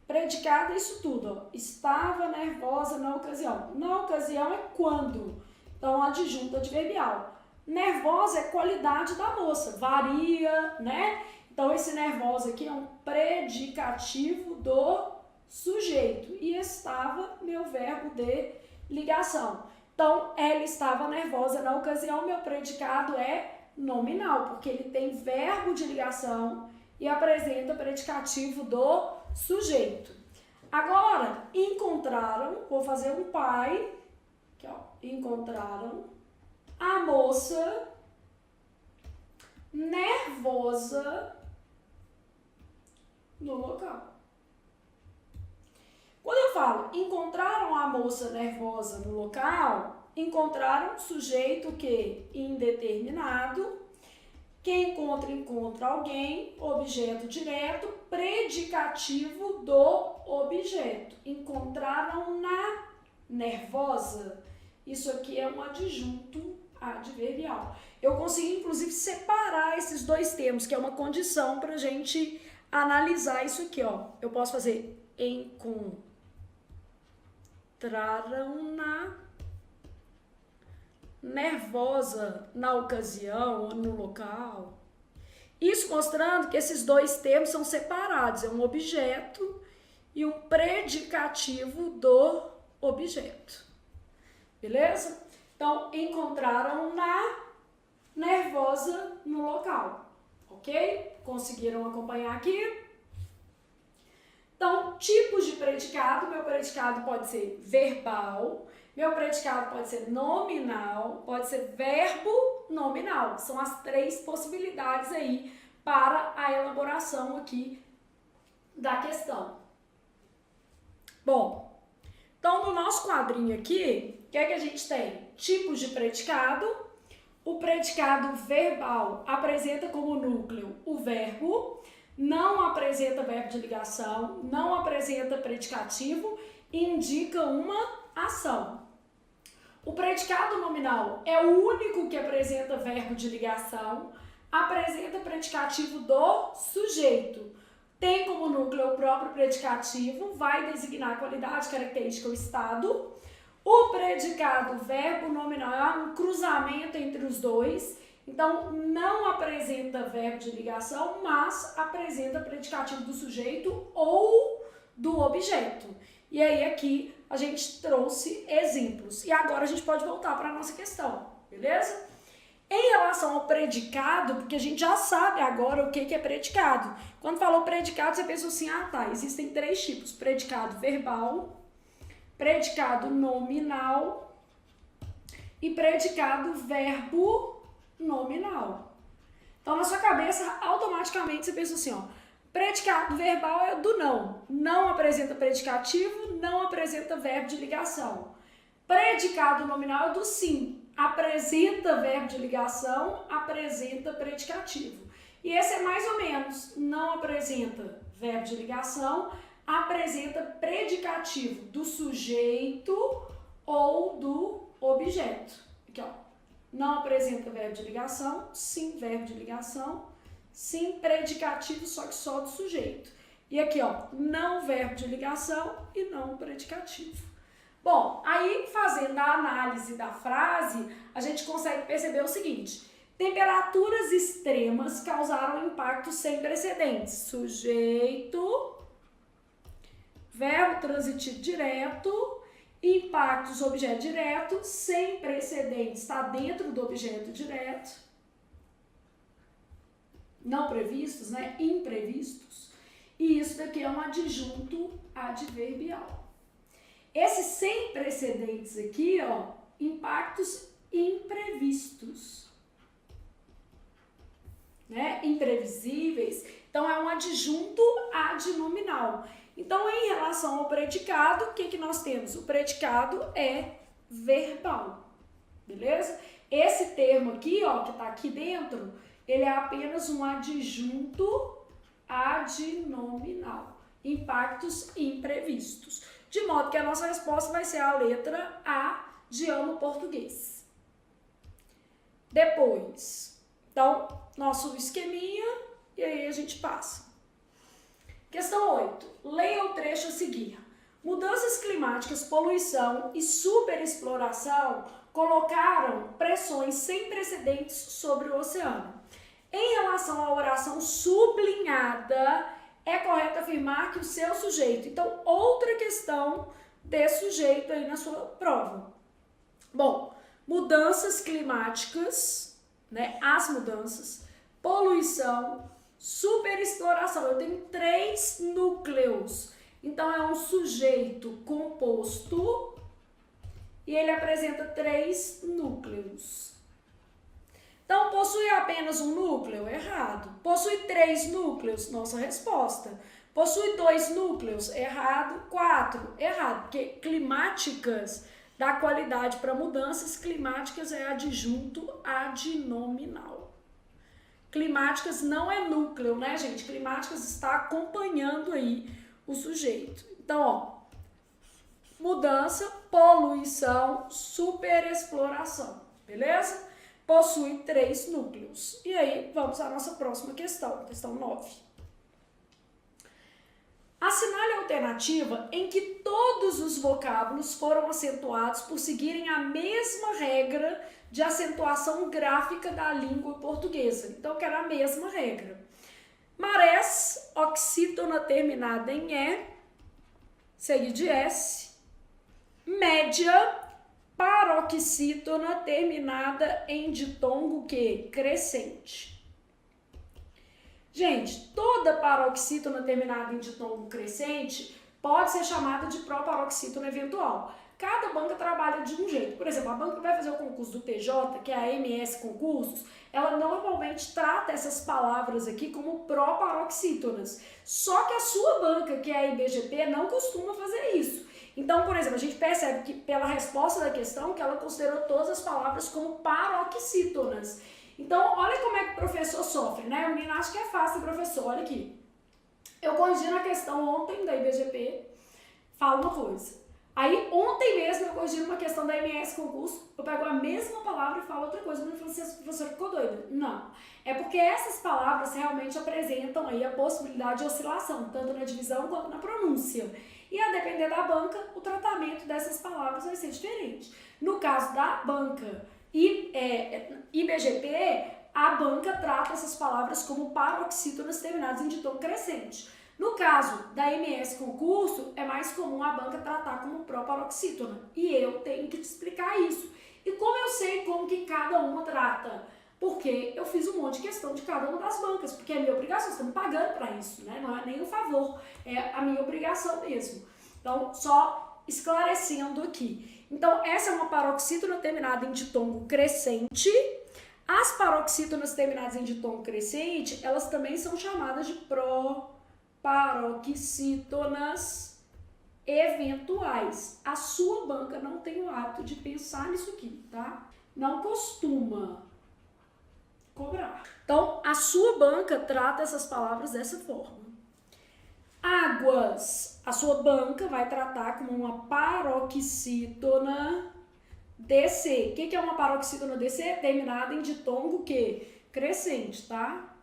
S1: predicado, isso tudo, ó. Estava nervosa na ocasião. Na ocasião é quando. Então, adjunto adverbial. Nervosa é qualidade da moça, varia, né? Então, esse nervosa aqui é um predicativo do sujeito. E estava, meu verbo de ligação. Então, ela estava nervosa na ocasião, meu predicado é nominal, porque ele tem verbo de ligação e apresenta predicativo do sujeito. Agora, encontraram, vou fazer um pai, aqui, ó, encontraram a moça nervosa no local. Quando eu falo encontraram a moça nervosa no local, encontraram sujeito que indeterminado, quem encontra alguém, objeto direto, predicativo do objeto. Encontraram na nervosa. Isso aqui é um adjunto adverbial. Eu consegui, inclusive, separar esses dois termos, que é uma condição para a gente analisar isso aqui, ó. Eu posso fazer encontraram na nervosa na ocasião ou no local. Isso mostrando que esses dois termos são separados, é um objeto e um predicativo do objeto. Beleza? Então, encontraram na nervosa no local, ok? Conseguiram acompanhar aqui? Então, tipos de predicado, meu predicado pode ser verbal, meu predicado pode ser nominal, pode ser verbo nominal. São as três possibilidades aí para a elaboração aqui da questão. Bom, então no nosso quadrinho aqui, o que é que a gente tem? Tipos de predicado. O predicado verbal apresenta como núcleo o verbo, não apresenta verbo de ligação, não apresenta predicativo e indica uma ação. O predicado nominal é o único que apresenta verbo de ligação, apresenta predicativo do sujeito. Tem como núcleo o próprio predicativo, vai designar a qualidade, característica ou estado. O predicado verbo nominal é um cruzamento entre os dois, então não apresenta verbo de ligação, mas apresenta predicativo do sujeito ou do objeto. E aí aqui a gente trouxe exemplos. E agora a gente pode voltar para a nossa questão, beleza? Em relação ao predicado, porque a gente já sabe agora o que é predicado. Quando falou predicado, você pensa assim, ah tá, existem três tipos. Predicado verbal, predicado nominal e predicado verbo nominal. Então, na sua cabeça, automaticamente você pensa assim, ó, predicado verbal é do não. Não apresenta predicativo, não apresenta verbo de ligação. Predicado nominal é do sim. Apresenta verbo de ligação, apresenta predicativo. E esse é mais ou menos, não apresenta verbo de ligação, apresenta predicativo do sujeito ou do objeto. Aqui, ó. Não apresenta verbo de ligação, sim verbo de ligação, sim predicativo, só que só do sujeito. E aqui, ó, não verbo de ligação e não predicativo. Bom, aí fazendo a análise da frase, a gente consegue perceber o seguinte: temperaturas extremas causaram impactos sem precedentes. Sujeito, verbo transitivo direto, impactos objeto direto, sem precedentes, está dentro do objeto direto. Não previstos, né? Imprevistos. E isso daqui é um adjunto adverbial. Esses sem precedentes aqui, ó, impactos imprevistos, né? Imprevisíveis. Então, é um adjunto adnominal. Então, em relação ao predicado, o que nós temos? O predicado é verbal, beleza? Esse termo aqui, ó, que está aqui dentro, ele é apenas um adjunto adnominal. Impactos imprevistos. De modo que a nossa resposta vai ser a letra A de amo português. Depois, então, nosso esqueminha, e aí a gente passa. Questão 8. Leia o trecho a seguir. Mudanças climáticas, poluição e superexploração colocaram pressões sem precedentes sobre o oceano. Em relação à oração sublinhada, é correto afirmar que o seu sujeito. Então, outra questão de sujeito aí na sua prova. Bom, mudanças climáticas, né? As mudanças, poluição, superexploração. Eu tenho três núcleos. Então, é um sujeito composto e ele apresenta três núcleos. Então, possui apenas um núcleo? Errado. Possui 3 núcleos? Nossa resposta. Possui 2 núcleos? Errado. 4? Errado. Porque climáticas dá qualidade para mudanças, climáticas é adjunto adnominal. Climáticas não é núcleo, né, gente? Climáticas está acompanhando aí o sujeito. Então, ó, mudança, poluição, superexploração, beleza? Possui 3 núcleos. E aí, vamos à nossa próxima questão, questão 9. Assinale a alternativa em que todos os vocábulos foram acentuados por seguirem a mesma regra de acentuação gráfica da língua portuguesa. Então, que era a mesma regra. Marés, oxítona terminada em E, seguido de S. Média, paroxítona terminada em ditongo que? Crescente. Gente, toda paroxítona terminada em ditongo crescente pode ser chamada de proparoxítona eventual. Cada banca trabalha de um jeito. Por exemplo, a banca que vai fazer o concurso do TJ, que é a MS Concursos, ela normalmente trata essas palavras aqui como proparoxítonas. Só que a sua banca, que é a IBGP, não costuma fazer isso. Então, por exemplo, a gente percebe que pela resposta da questão que ela considerou todas as palavras como paroxítonas. Então, olha como é que o professor sofre, né? O menino acha que é fácil, professor, olha aqui. Eu corrigi na questão ontem da IBGP, falo uma coisa. Aí, ontem mesmo, eu corrigi uma questão da MS Concurso, eu pego a mesma palavra e falo outra coisa. O menino falou assim, a professora ficou doida. Não. É porque essas palavras realmente apresentam aí a possibilidade de oscilação, tanto na divisão quanto na pronúncia. E a depender da banca, o tratamento dessas palavras vai ser diferente. No caso da banca IBGP, a banca trata essas palavras como paroxítonas terminadas em ditongo crescente. No caso da MS Concurso, é mais comum a banca tratar como proparoxítona. E eu tenho que te explicar isso. E como eu sei como que cada uma trata? Porque eu fiz um monte de questão de cada uma das bancas, porque é minha obrigação, você está me pagando para isso, né? Não é nem um favor, é a minha obrigação mesmo. Então, só esclarecendo aqui. Então, essa é uma paroxítona terminada em ditongo crescente. As paroxítonas terminadas em ditongo crescente, elas também são chamadas de proparoxítonas eventuais. A sua banca não tem o hábito de pensar nisso aqui, tá? Não costuma cobrar. Então, a sua banca trata essas palavras dessa forma. Águas, a sua banca vai tratar como uma paroxítona DC. O que é uma paroxítona DC? Terminada em ditongo que? Crescente, tá?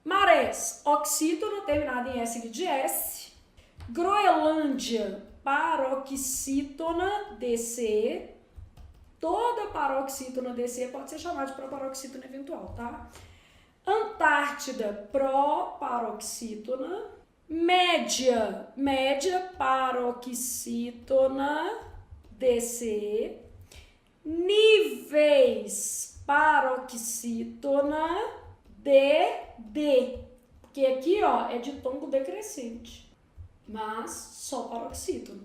S1: Marés, oxítona terminada em S de S. Groenlândia, paroxítona DC. Toda paroxítona DC pode ser chamada de proparoxítona eventual, tá? Antártida, proparoxítona. Média paroxítona DC. Níveis, paroxítona DD. Porque aqui, ó, é ditongo decrescente, mas só paroxítona.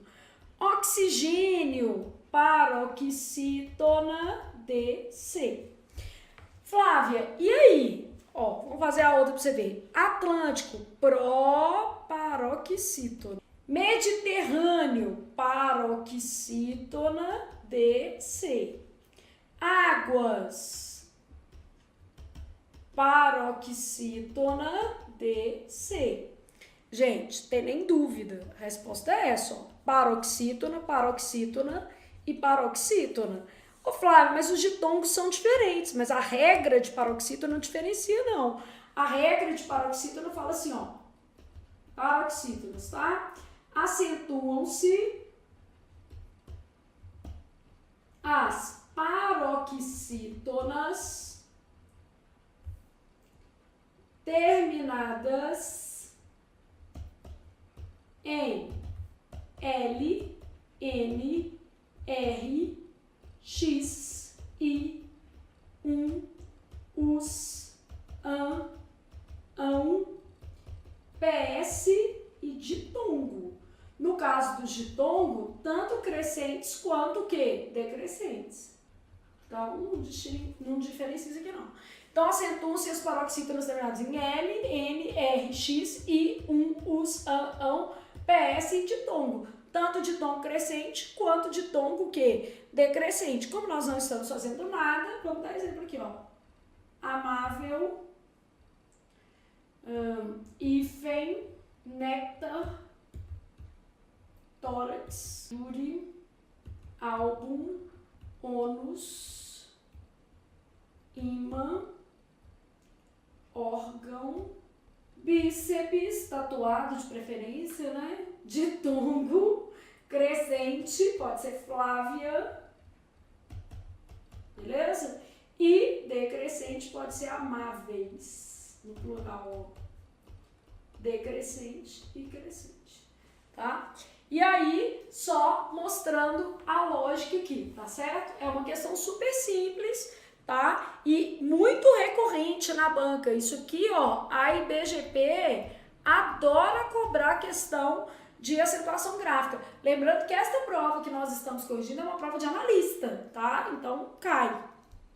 S1: Oxigênio, paroxítona DC. Flávia, e aí? Ó, vamos fazer a outra para você ver. Atlântico, proparoxítona. Mediterrâneo, paroxítona DC. Águas, paroxítona DC. Gente, tem nem dúvida. A resposta é essa, ó. Paroxítona, paroxítona e paroxítona. Ô Flávio, mas os ditongos são diferentes, mas a regra de paroxítona não diferencia, não. A regra de paroxítona fala assim, ó. Paroxítonas, tá? Acentuam-se as paroxítonas terminadas em L, N, R, X, I, US, AN, ão, PS e ditongo. No caso do ditongo, tanto crescentes quanto o quê? Decrescentes. Então, não diferencia isso aqui não. Então, acentuam-se as paroxítonas terminadas em L, N, R, X, I, US, AN, ão, PS e ditongo. Tanto ditongo crescente quanto ditongo o quê? Decrescente. Como nós não estamos fazendo nada, vamos dar exemplo aqui, ó. Amável, hífen, néctar, tórax, júri, álbum, ônus, ímã, órgão, bíceps tatuado de preferência, né? Ditongo, crescente, pode ser Flávia, beleza? E decrescente pode ser amáveis, no plural, decrescente e crescente, tá? E aí, só mostrando a lógica aqui, tá certo? É uma questão super simples, tá? E muito recorrente na banca. Isso aqui, ó, a IBGP adora cobrar questão de acentuação gráfica. Lembrando que esta prova que nós estamos corrigindo é uma prova de analista, tá? Então, cai,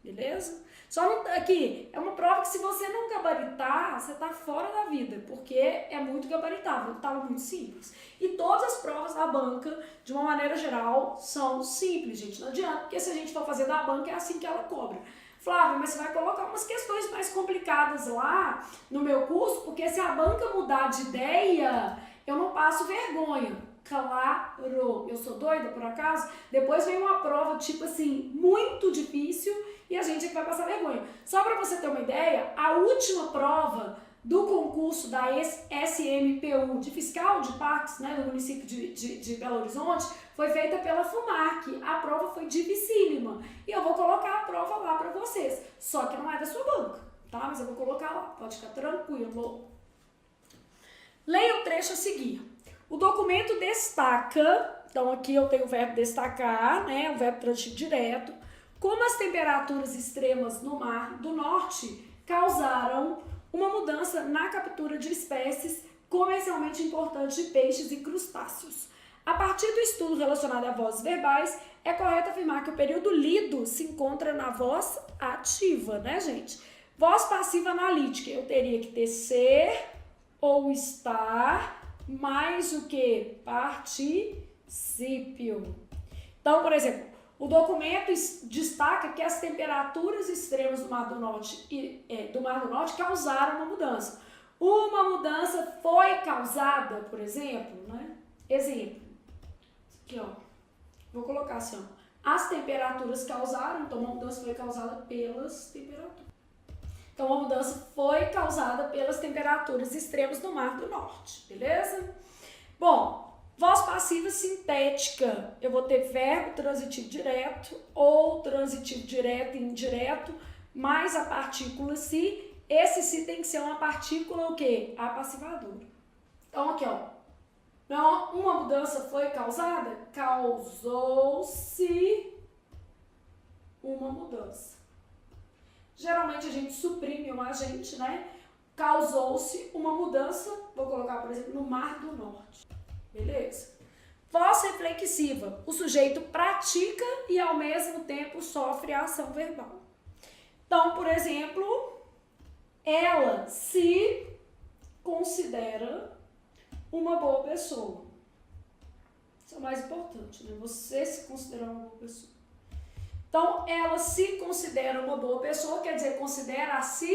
S1: beleza? Só não, aqui, é uma prova que se você não gabaritar, você tá fora da vida, porque é muito gabaritável, tava muito simples. E todas as provas da banca, de uma maneira geral, são simples, gente. Não adianta, porque se a gente for fazer da banca, é assim que ela cobra. Flávia, mas você vai colocar umas questões mais complicadas lá no meu curso, porque se a banca mudar de ideia, eu não passo vergonha. Claro, eu sou doida por acaso? Depois vem uma prova, tipo assim, muito difícil e a gente vai passar vergonha. Só para você ter uma ideia, a última prova do concurso da SMPU de fiscal de parques, né, do município de Belo Horizonte, foi feita pela FUMAC. A prova foi dificílima e eu vou colocar a prova lá para vocês. Só que não é da sua banca, tá? Mas eu vou colocar lá, pode ficar tranquilo. Leia o trecho a seguir. O documento destaca, então aqui eu tenho o verbo destacar, né, o verbo transitivo direto, como as temperaturas extremas no Mar do Norte causaram uma mudança na captura de espécies comercialmente importantes de peixes e crustáceos. A partir do estudo relacionado a vozes verbais, é correto afirmar que o período lido se encontra na voz ativa, né, gente? Voz passiva analítica, eu teria que ter ser ou estar mais o que? Particípio. Então, por exemplo, o documento destaca que as temperaturas extremas do Mar do Norte causaram uma mudança. Uma mudança foi causada, por exemplo, né? Exemplo. Aqui, ó. Vou colocar assim, ó. As temperaturas causaram, então uma mudança foi causada pelas temperaturas. Então, a mudança foi causada pelas temperaturas extremas do Mar do Norte, beleza? Bom, voz passiva sintética, eu vou ter verbo transitivo direto ou transitivo direto e indireto, mais a partícula se. Esse se tem que ser uma partícula o quê? Apassivadora. Então, aqui, ó. Não, uma mudança foi causada? Causou-se uma mudança. Geralmente a gente suprime um agente, né? Causou-se uma mudança, vou colocar, por exemplo, no Mar do Norte. Beleza? Voz reflexiva. O sujeito pratica e ao mesmo tempo sofre a ação verbal. Então, por exemplo, ela se considera uma boa pessoa. Isso é o mais importante, né? Você se considerar uma boa pessoa. Então, ela se considera uma boa pessoa, quer dizer, considera a si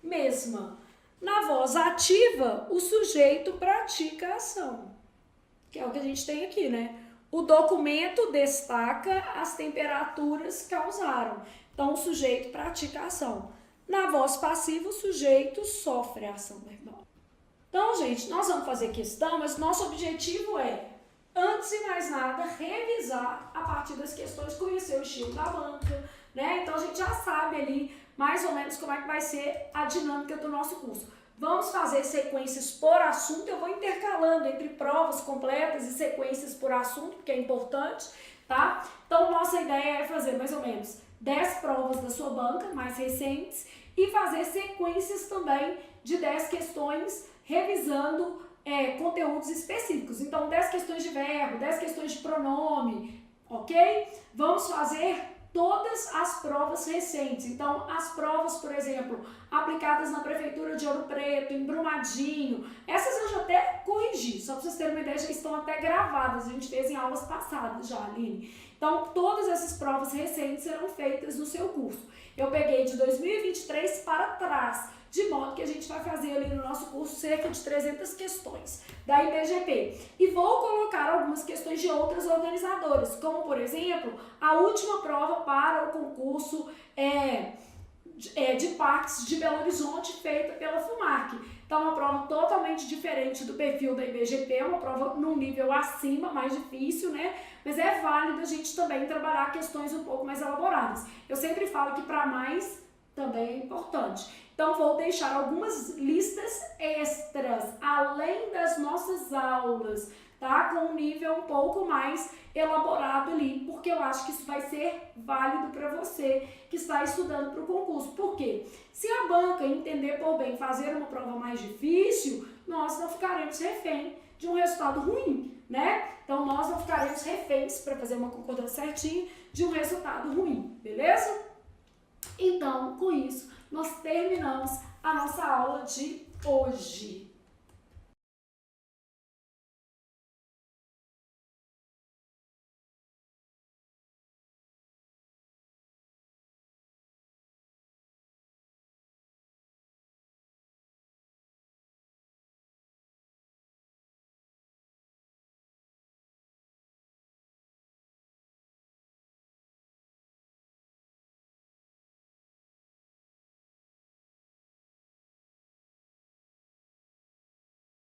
S1: mesma. Na voz ativa, o sujeito pratica a ação, que é o que a gente tem aqui, né? O documento destaca as temperaturas causaram. Então, o sujeito pratica a ação. Na voz passiva, o sujeito sofre a ação verbal. Então, gente, nós vamos fazer questão, mas nosso objetivo é, antes de mais nada, revisar a partir das questões, conhecer o estilo da banca, né? Então, a gente já sabe ali mais ou menos como é que vai ser a dinâmica do nosso curso. Vamos fazer sequências por assunto, eu vou intercalando entre provas completas e sequências por assunto, porque é importante, tá? Então, nossa ideia é fazer mais ou menos 10 provas da sua banca, mais recentes, e fazer sequências também de 10 questões, revisando conteúdos específicos. Então, 10 questões de verbo, 10 questões de pronome, ok? Vamos fazer todas as provas recentes. Então, as provas, por exemplo, aplicadas na Prefeitura de Ouro Preto, em Brumadinho, essas eu já até corrigi, só para vocês terem uma ideia, já estão até gravadas, a gente fez em aulas passadas já, Aline. Então, todas essas provas recentes serão feitas no seu curso. Eu peguei de 2023 para trás, de modo que a gente vai fazer ali no nosso curso cerca de 300 questões da IBGP. E vou colocar algumas questões de outras organizadoras, como, por exemplo, a última prova para o concurso de parques de Belo Horizonte, feita pela FUMAC. Então, é uma prova totalmente diferente do perfil da IBGP, é uma prova num nível acima, mais difícil, né? Mas é válido a gente também trabalhar questões um pouco mais elaboradas. Eu sempre falo que para mais também é importante. Então, vou deixar algumas listas extras, além das nossas aulas, tá? Com um nível um pouco mais elaborado ali, porque eu acho que isso vai ser válido para você que está estudando para o concurso. Por quê? Se a banca entender por bem fazer uma prova mais difícil, nós não ficaremos refém de um resultado ruim, né? Então, nós não ficaremos reféns, para fazer uma concordância certinha, de um resultado ruim, beleza? Então, com isso, nós terminamos a nossa aula de hoje.